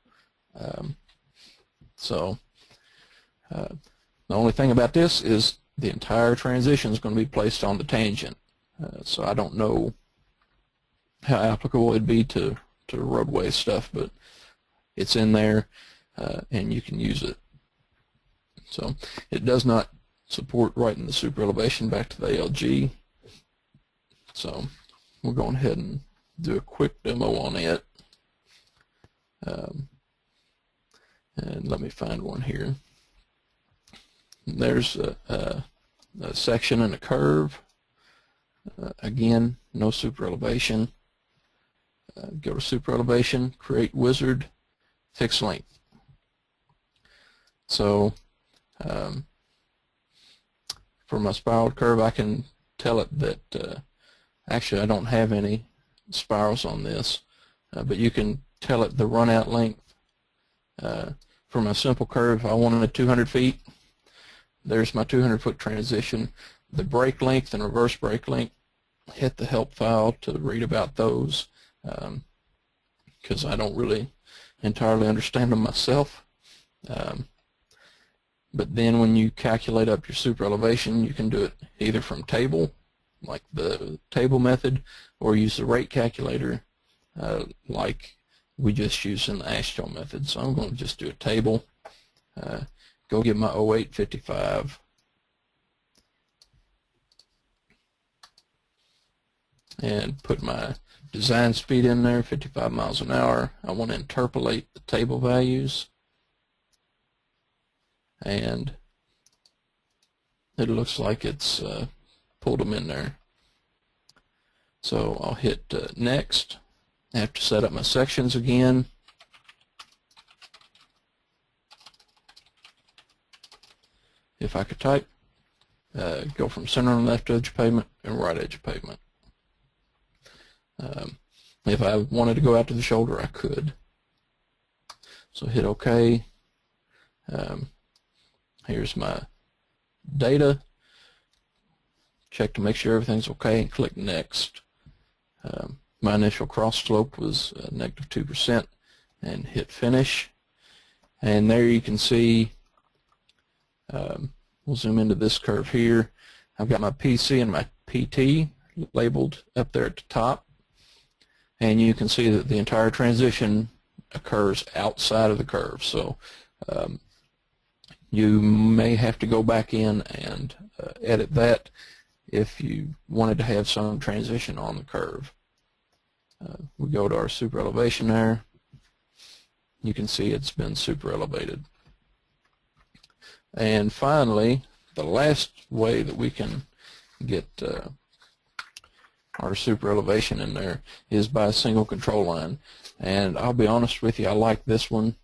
The only thing about this is the entire transition is going to be placed on the tangent. So I don't know how applicable it'd be to roadway stuff, but it's in there and you can use it. So it does not support writing the super elevation back to the ALG. So we're going ahead and do a quick demo on it. And let me find one here. There's a section and a curve. Again, no super elevation. Go to super elevation, create wizard, fixed length. So for my spiraled curve, I can tell it that actually I don't have any spirals on this, but you can tell it the run out length. For my simple curve, I wanted 200 feet. There's my 200 foot transition. The brake length and reverse brake length, hit the help file to read about those, because I don't really entirely understand them myself. But then when you calculate up your super elevation, you can do it either from table, like the table method, or use the rate calculator like we just used in the AASHTO method. So I'm going to just do a table. Go get my 0855. And put my design speed in there, 55 miles an hour. I want to interpolate the table values. And it looks like it's pulled them in there. So I'll hit next, I have to set up my sections again. If I could type, go from center and left edge of pavement and right edge of pavement. If I wanted to go out to the shoulder, I could. So hit OK. Here's my data. Check to make sure everything's okay and click Next. My initial cross slope was -2% and hit Finish. And there you can see, we'll zoom into this curve here. I've got my PC and my PT labeled up there at the top. And you can see that the entire transition occurs outside of the curve. So you may have to go back in and edit that if you wanted to have some transition on the curve. We go to our super elevation there. You can see it's been super elevated. And finally, the last way that we can get our super elevation in there is by a single control line. And I'll be honest with you, I like this one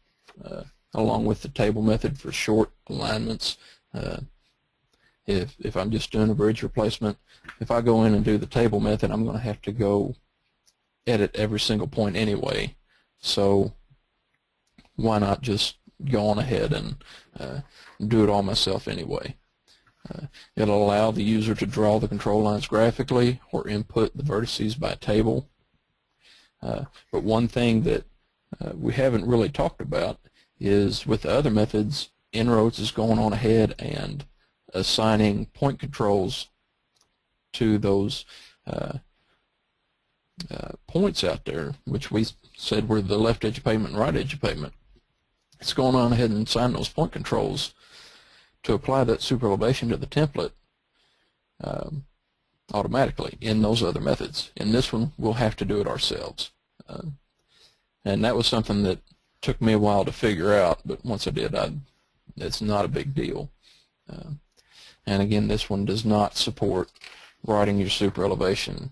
along with the table method for short alignments. If I'm just doing a bridge replacement, if I go in and do the table method, I'm going to have to go edit every single point anyway. So why not just go on ahead and do it all myself anyway. It'll allow the user to draw the control lines graphically or input the vertices by table. But one thing that we haven't really talked about is with the other methods, En-ROADS is going on ahead and assigning point controls to those points out there, which we said were the left edge of pavement and right edge of pavement. It's going on ahead and assigning those point controls to apply that super elevation to the template automatically in those other methods. In this one, we'll have to do it ourselves. And that was something that took me a while to figure out, but once I did, it's not a big deal. And again, this one does not support writing your super elevation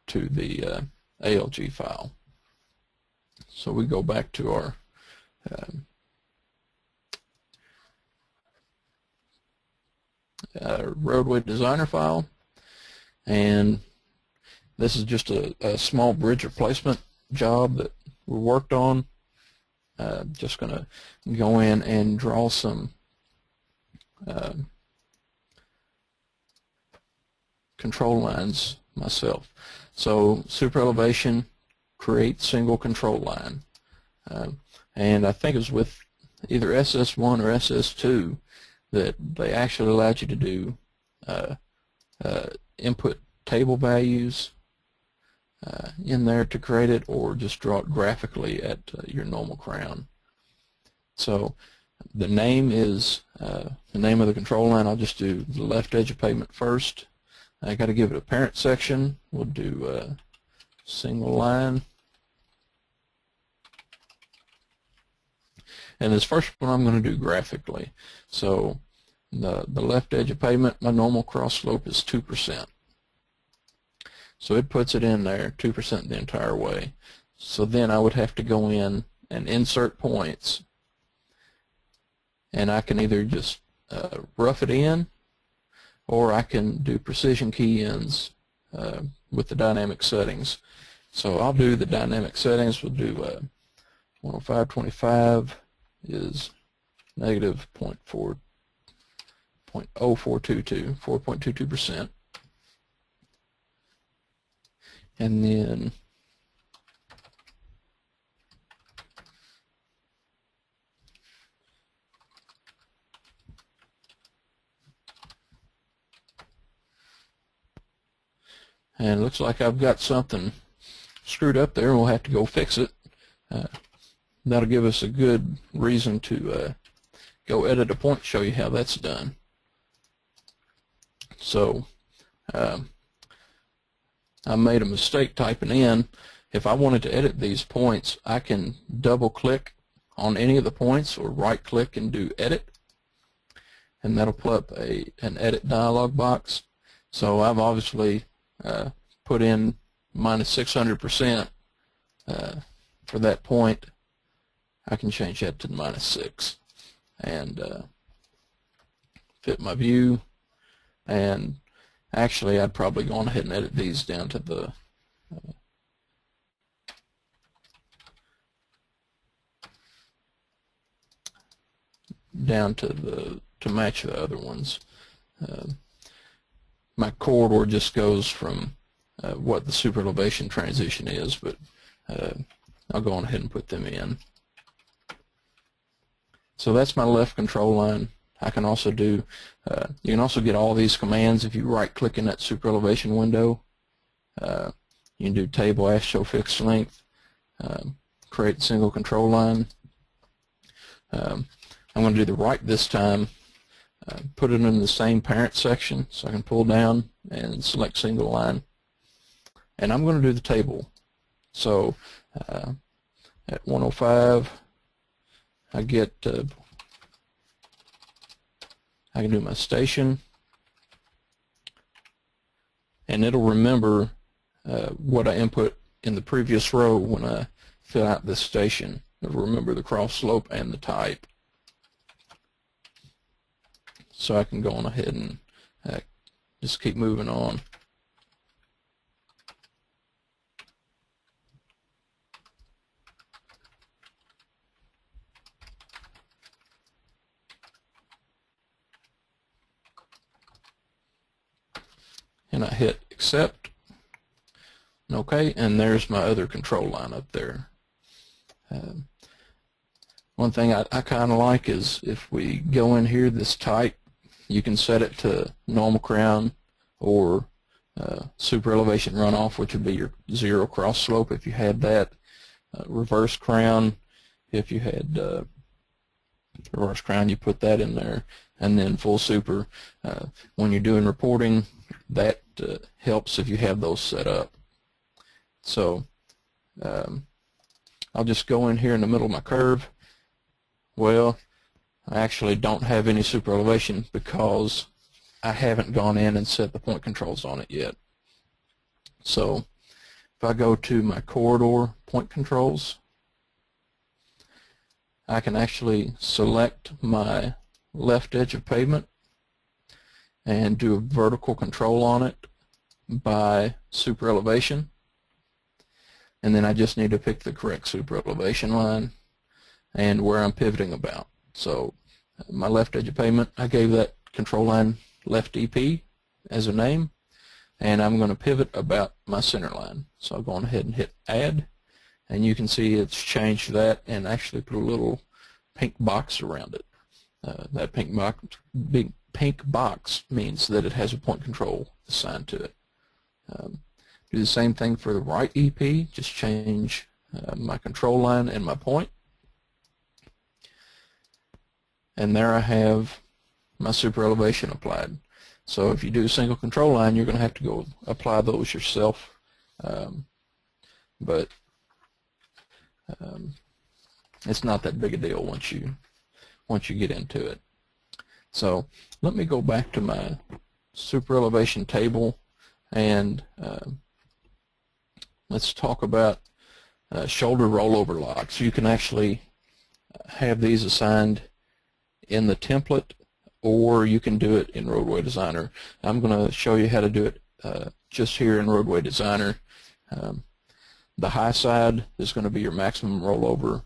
to the ALG file. So we go back to our roadway designer file, and this is just a small bridge replacement job that we worked on. Just going to go in and draw some control lines myself. So super elevation, create single control line, and I think it was with either SS1 or SS2 that they actually allowed you to do input table values in there to create it, or just draw it graphically at your normal crown. So the name is the name of the control line. I'll just do the left edge of pavement first. I got to give it a parent section. We'll do single line. And this first one I'm going to do graphically. So the left edge of pavement, my normal cross slope is 2%. So it puts it in there 2% the entire way. So then I would have to go in and insert points, and I can either just rough it in, or I can do precision key ins with the dynamic settings. So I'll do the dynamic settings. We'll do 105.25 is negative 4.22%. And then it looks like I've got something screwed up there, and we'll have to go fix it. That'll give us a good reason to go edit a point, show you how that's done. So I made a mistake typing in. If I wanted to edit these points, I can double click on any of the points or right click and do edit, and that'll pull up an edit dialog box. So I've obviously put in -600% for that point, I can change that to -6 and fit my view. And actually, I'd probably go on ahead and edit these down to the to match the other ones. My corridor just goes from what the superelevation transition is, but I'll go on ahead and put them in. So that's my left control line. I can also do, you can also get all these commands if you right-click in that superelevation window. You can do table as show fixed length, create single control line. I'm going to do the right this time, put it in the same parent section, so I can pull down and select single line. And I'm going to do the table. So at 105, I get, I can do my station, and it'll remember what I input in the previous row when I fill out this station. It'll remember the cross slope and the type. So I can go on ahead and just keep moving on. And I hit accept. Okay, and there's my other control line up there. One thing I kind of like is if we go in here, this type, you can set it to normal crown or superelevation runoff, which would be your zero cross slope if you had that. Reverse crown, if you had reverse crown, you put that in there. And then full super, when you're doing reporting, that helps if you have those set up. So I'll just go in here in the middle of my curve. Well, I actually don't have any superelevation because I haven't gone in and set the point controls on it yet. So if I go to my corridor point controls, I can actually select my left edge of pavement and do a vertical control on it by superelevation, and then I just need to pick the correct superelevation line and where I'm pivoting about. So my left edge of pavement, I gave that control line left EP as a name, and I'm going to pivot about my center line. So I'll go on ahead and hit add, and you can see it's changed that and actually put a little pink box around it. That pink box means that it has a point control assigned to it. Do the same thing for the right EP, just change my control line and my point. And there I have my superelevation applied. So if you do a single control line, you're going to have to go apply those yourself. But it's not that big a deal once you get into it. So let me go back to my superelevation table, and let's talk about shoulder rollover locks. You can actually have these assigned in the template, or you can do it in Roadway Designer. I'm going to show you how to do it just here in Roadway Designer. The high side is going to be your maximum rollover.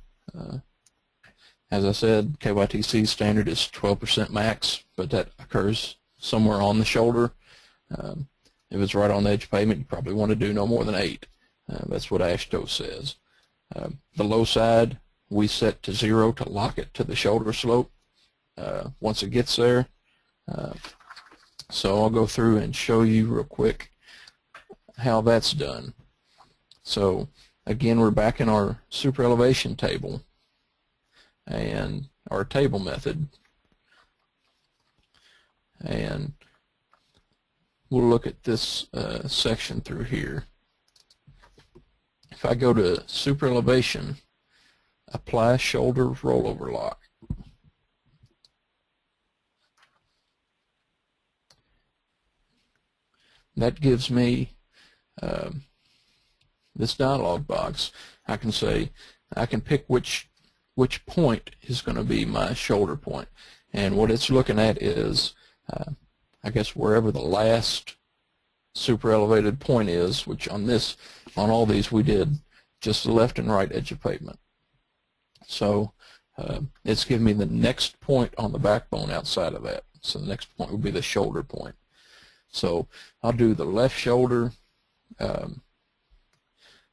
As I said, KYTC standard is 12% max, but that occurs somewhere on the shoulder. If it's right on the edge of pavement, you probably want to do no more than 8. That's what AASHTO says. The low side, we set to 0 to lock it to the shoulder slope once it gets there. So I'll go through and show you real quick how that's done. So again, we're back in our superelevation table and our table method, and we'll look at this section through here. If I go to superelevation, apply shoulder rollover lock, that gives me this dialog box, I can say, I can pick which point is going to be my shoulder point. And what it's looking at is, I guess, wherever the last super elevated point is, which on all these we did just the left and right edge of pavement. So it's giving me the next point on the backbone outside of that. So the next point would be the shoulder point. So I'll do the left shoulder.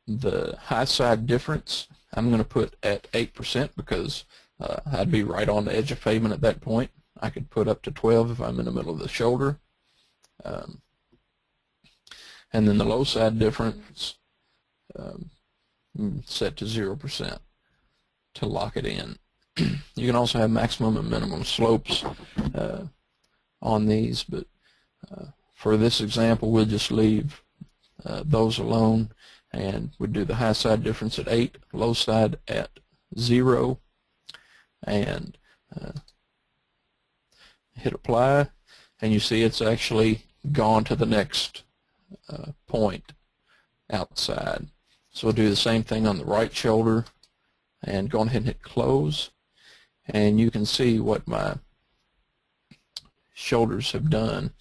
The high side difference I'm going to put at 8% because I'd be right on the edge of pavement at that point. I could put up to 12 if I'm in the middle of the shoulder. And then the low side difference set to 0% to lock it in. You can also have maximum and minimum slopes on these, but for this example we'll just leave those alone, and we'd do the high side difference at 8, low side at 0, and hit apply, and you see it's actually gone to the next point outside. So we'll do the same thing on the right shoulder and go ahead and hit close, and you can see what my shoulders have done.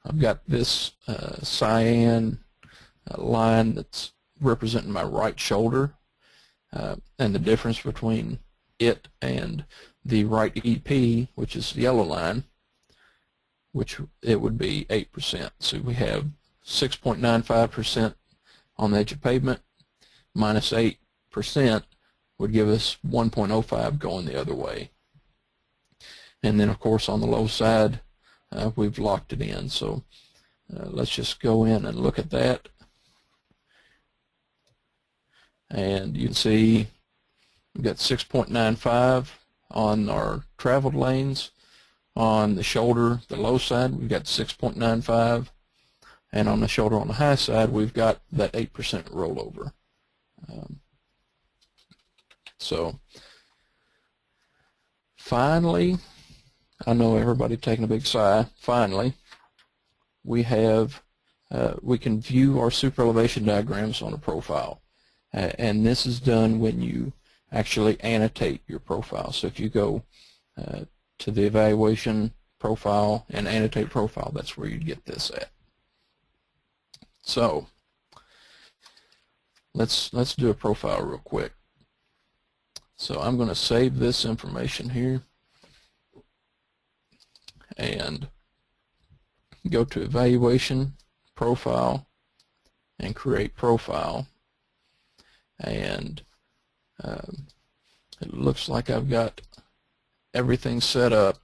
I've got this cyan line that's representing my right shoulder, and the difference between it and the right EP, which is the yellow line, which it would be 8%. So we have 6.95% on the edge of pavement minus 8% would give us 1.05 going the other way. And then of course on the low side we've locked it in. So let's just go in and look at that. And you can see we've got 6.95 on our traveled lanes. On the shoulder, the low side, we've got 6.95, and on the shoulder on the high side, we've got that 8% rollover. So finally, I know everybody taking a big sigh, finally, we can view our super elevation diagrams on a profile. And this is done when you actually annotate your profile. So if you go to the evaluation profile and annotate profile, that's where you'd get this at. So let's do a profile real quick. So I'm going to save this information here and go to evaluation profile and create profile, and it looks like I've got everything set up.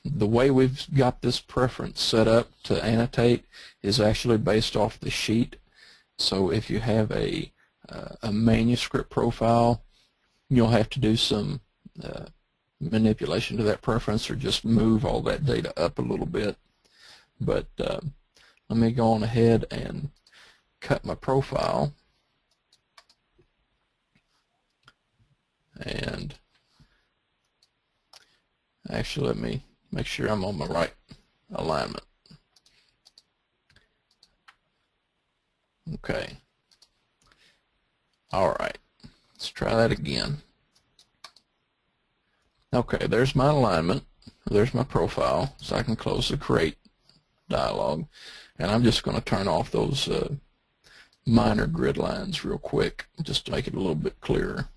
The way we've got this preference set up to annotate is actually based off the sheet. So if you have a manuscript profile, you'll have to do some manipulation to that preference or just move all that data up a little bit. But let me go on ahead and cut my profile, and actually let me make sure I'm on my right alignment. Okay. All right. Let's try that again. Okay, there's my alignment. There's my profile, so I can close the create dialog, and I'm just going to turn off those minor grid lines real quick just to make it a little bit clearer.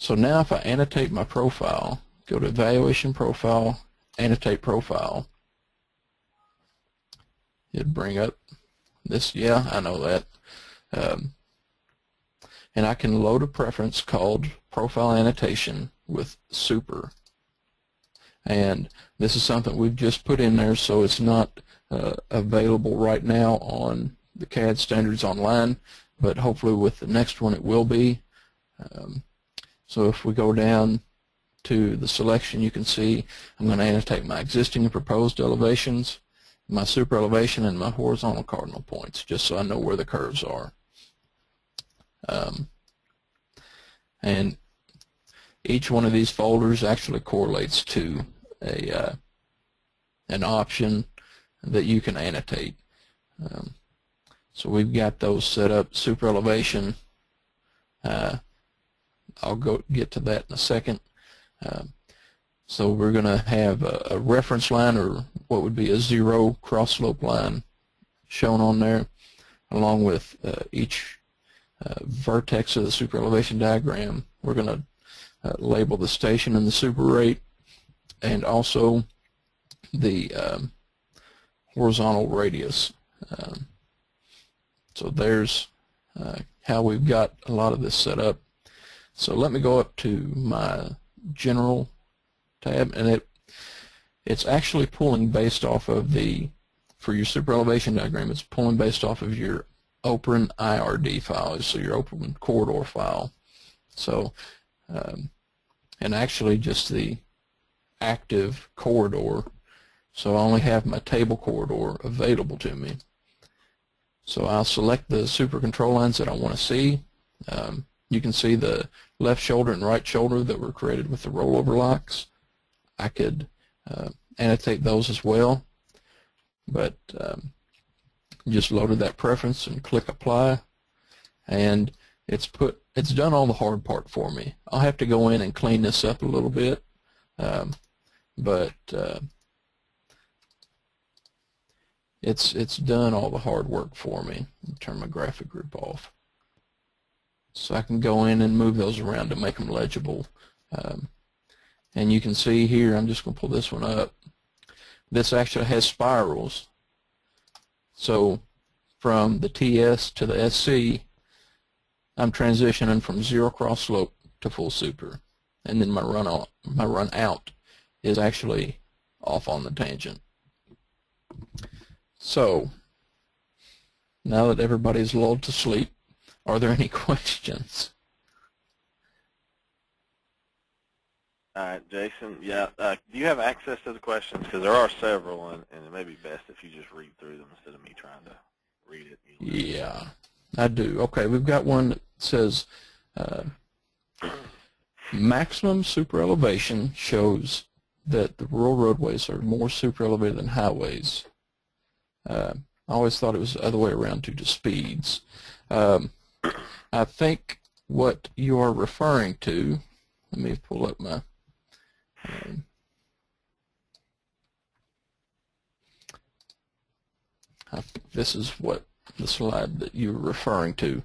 So now if I annotate my profile, go to evaluation profile, annotate profile, it'd bring up this, yeah, I know that. And I can load a preference called profile annotation with super. And this is something we've just put in there, so it's not available right now on the CAD standards online, but hopefully with the next one it will be. So if we go down to the selection, you can see I'm going to annotate my existing and proposed elevations, my super elevation, and my horizontal cardinal points, just so I know where the curves are. And each one of these folders actually correlates to an option that you can annotate. So we've got those set up. Superelevation, I'll get to that in a second. So we're going to have a reference line, or what would be a zero cross slope line, shown on there, along with each vertex of the superelevation diagram. We're going to label the station and the super rate, and also the horizontal radius. So there's how we've got a lot of this set up. So let me go up to my general tab, and it's actually pulling based off of for your superelevation diagram, it's pulling based off of your open IRD file, so your open corridor file. So and actually just the active corridor, so I only have my table corridor available to me. So I'll select the super control lines that I want to see. You can see the left shoulder and right shoulder that were created with the rollover locks. I could annotate those as well, but just loaded that preference and click apply, and it's done all the hard part for me. I'll have to go in and clean this up a little bit, but it's done all the hard work for me. I'll turn my graphic group off, so I can go in and move those around to make them legible. And you can see here, I'm just going to pull this one up. This actually has spirals. So from the TS to the SC, I'm transitioning from zero cross slope to full super, and then my run out is actually off on the tangent. So now that everybody's lulled to sleep, are there any questions? All right, Jason. Yeah. Do you have access to the questions? Because there are several, and it may be best if you just read through them instead of me trying to read it. Yeah, I do. Okay, we've got one that says maximum superelevation shows that the rural roadways are more superelevated than highways. I always thought it was the other way around due to speeds. I think what you are referring to, let me pull up my I think this is what the slide that you're referring to.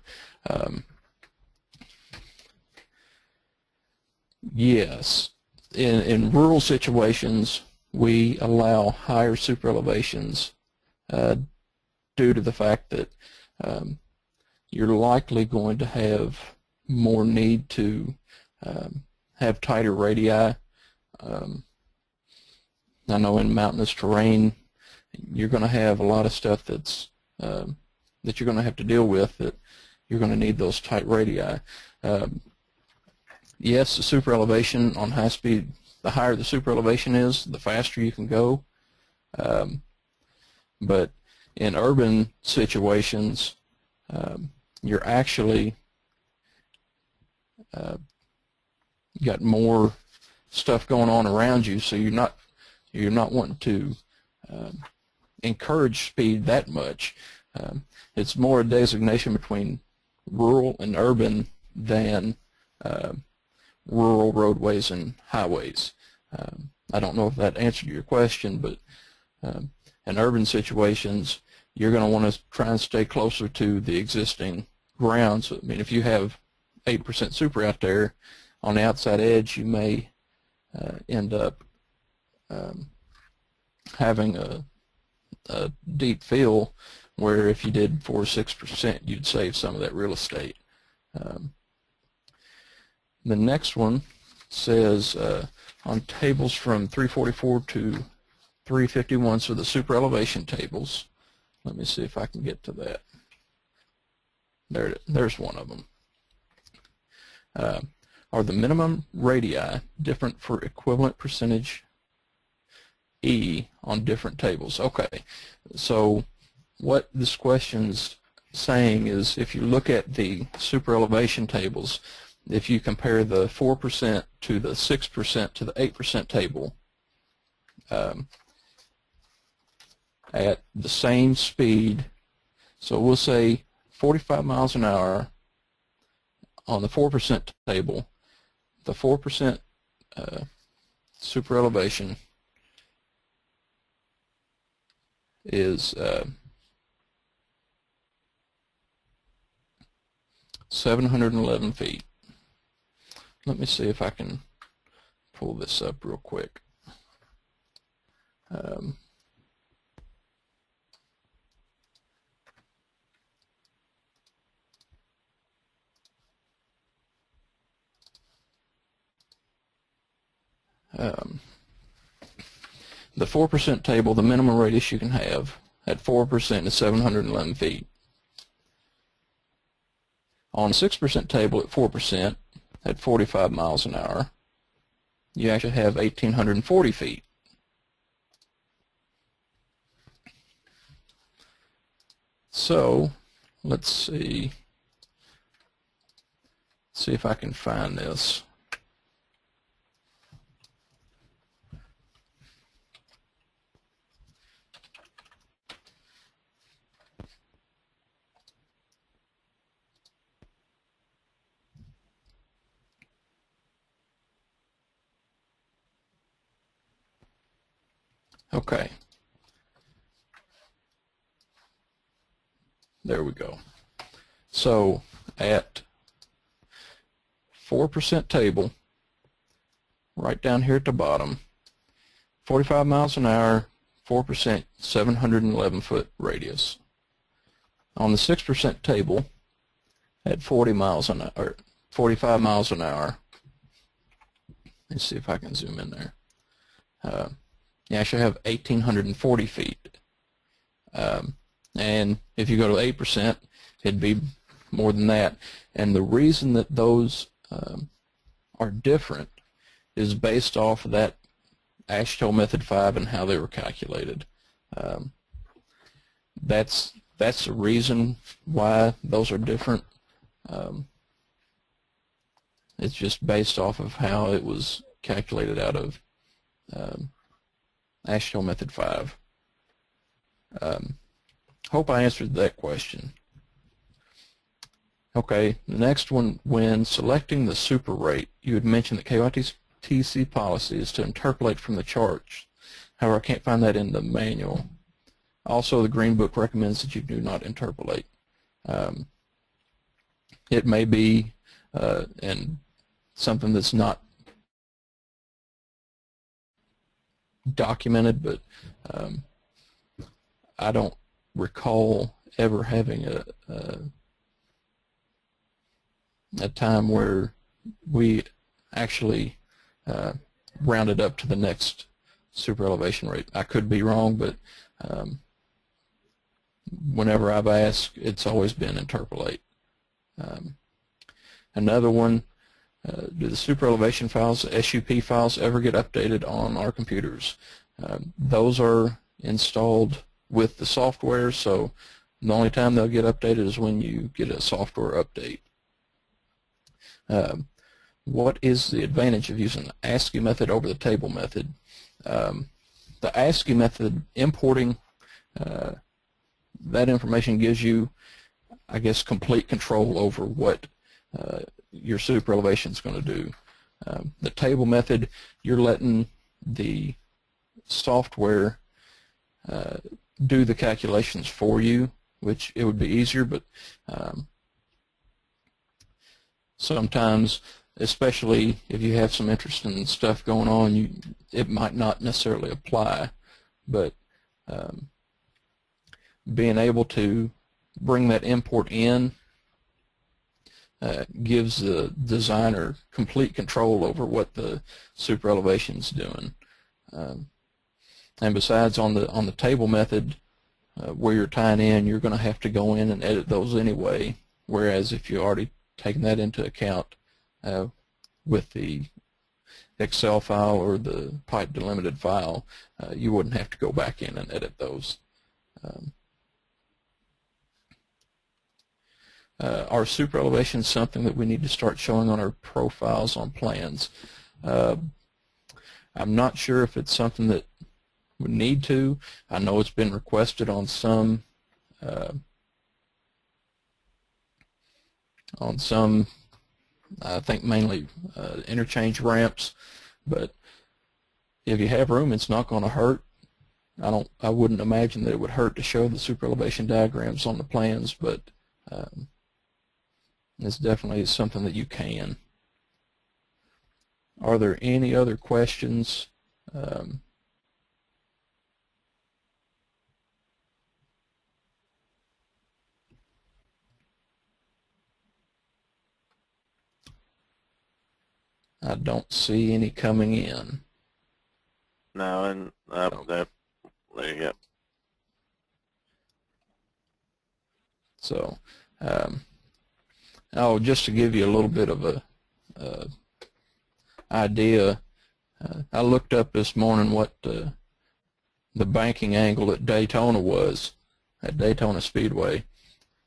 Yes, in rural situations, we allow higher superelevations due to the fact that you're likely going to have more need to have tighter radii. I know in mountainous terrain, you're going to have a lot of stuff that you're going to have to deal with, that you're going to need those tight radii. Yes, the superelevation on high speed, the higher the superelevation is, the faster you can go. But in urban situations, you're actually got more stuff going on around you, so you're not wanting to encourage speed that much. It's more a designation between rural and urban than rural roadways and highways. I don't know if that answered your question, but in urban situations, you're going to want to try and stay closer to the existing ground. So, I mean, if you have 8% super out there, on the outside edge, you may end up having a deep fill, where if you did 4 or 6%, you'd save some of that real estate. The next one says on tables from 344 to 351, so the superelevation tables. Let me see if I can get to that. There's one of them. Are the minimum radii different for equivalent percentage E on different tables? Okay, so what this question's saying is, if you look at the superelevation tables, if you compare the 4% to the 6% to the 8% table, at the same speed, So we'll say 45 miles an hour on the 4% table. The 4% super elevation is 711 feet. Let me see if I can pull this up real quick. The 4% table, the minimum radius you can have at 4% is 711 feet. On the 6% table at 4% at 45 miles an hour, you actually have 1,840 feet. So let's see if I can find this. Okay. There we go. So at 4% table, right down here at the bottom, 45 miles an hour, 4%, 711 foot radius. On the 6% table, at 40 miles an hour, 45 miles an hour, let's see if I can zoom in there. You actually have 1,840 feet. And if you go to 8%, it'd be more than that. And the reason that those are different is based off of that AASHTO Method 5 and how they were calculated. That's the reason why those are different. It's just based off of how it was calculated out of AASHTO Method 5. Hope I answered that question. Okay, the next one, when selecting the super rate, you had mentioned that KYTC policy is to interpolate from the charts. However, I can't find that in the manual. Also, the Green Book recommends that you do not interpolate. It may be and something that's not documented, but I don't recall ever having a time where we actually rounded up to the next super elevation rate. I could be wrong, but whenever I've asked, it's always been interpolate. Another one, do the super elevation files, SUP files, ever get updated on our computers? Those are installed with the software, so the only time they'll get updated is when you get a software update. What is the advantage of using the ASCII method over the table method? The ASCII method, importing that information gives you, I guess, complete control over what your super elevation is going to do. The table method, you're letting the software do the calculations for you, which it would be easier, but sometimes, especially if you have some interesting stuff going on, it might not necessarily apply, but being able to bring that import in gives the designer complete control over what the super elevation is doing. And besides, on the table method, where you're tying in, you're going to have to go in and edit those anyway, whereas if you already taken that into account with the Excel file or the pipe delimited file, you wouldn't have to go back in and edit those. Are super elevations something that we need to start showing on our profiles on plans? I'm not sure if it's something that we need to. I know it's been requested on some on some, I think mainly interchange ramps, but if you have room, it's not going to hurt. I wouldn't imagine that it would hurt to show the superelevation diagrams on the plans, but it's definitely something that you can. Are there any other questions? I don't see any coming in. No, and there you go. So, just to give you a little bit of a idea, I looked up this morning what the banking angle at Daytona was, at Daytona Speedway,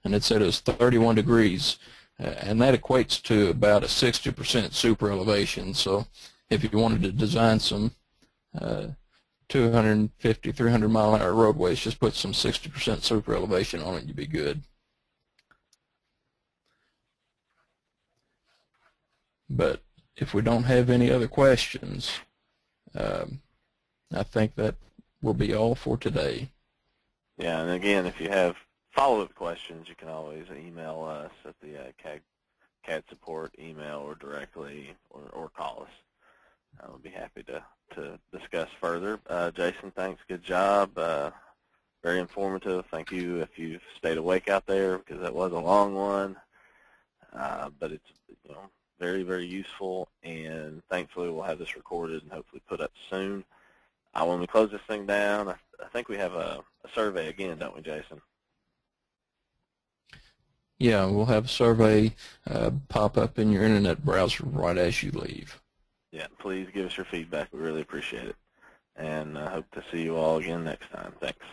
and it said it was 31 degrees, and that equates to about a 60% super elevation. So if you wanted to design some 250, 300 mile an hour roadways, just put some 60% super elevation on it, you'd be good. But if we don't have any other questions, I think that will be all for today. Yeah, and again, if you have follow-up questions, you can always email us at the CAD support email or directly or call us. We'll be happy to discuss further. Jason, thanks. Good job. Very informative. Thank you if you've stayed awake out there, because that was a long one. But it's very, very useful, and thankfully we'll have this recorded and hopefully put up soon. When we close this thing down, I think we have a survey again, don't we, Jason? Yeah, we'll have a survey pop up in your internet browser right as you leave. Yeah, please give us your feedback. We really appreciate it. And I hope to see you all again next time. Thanks.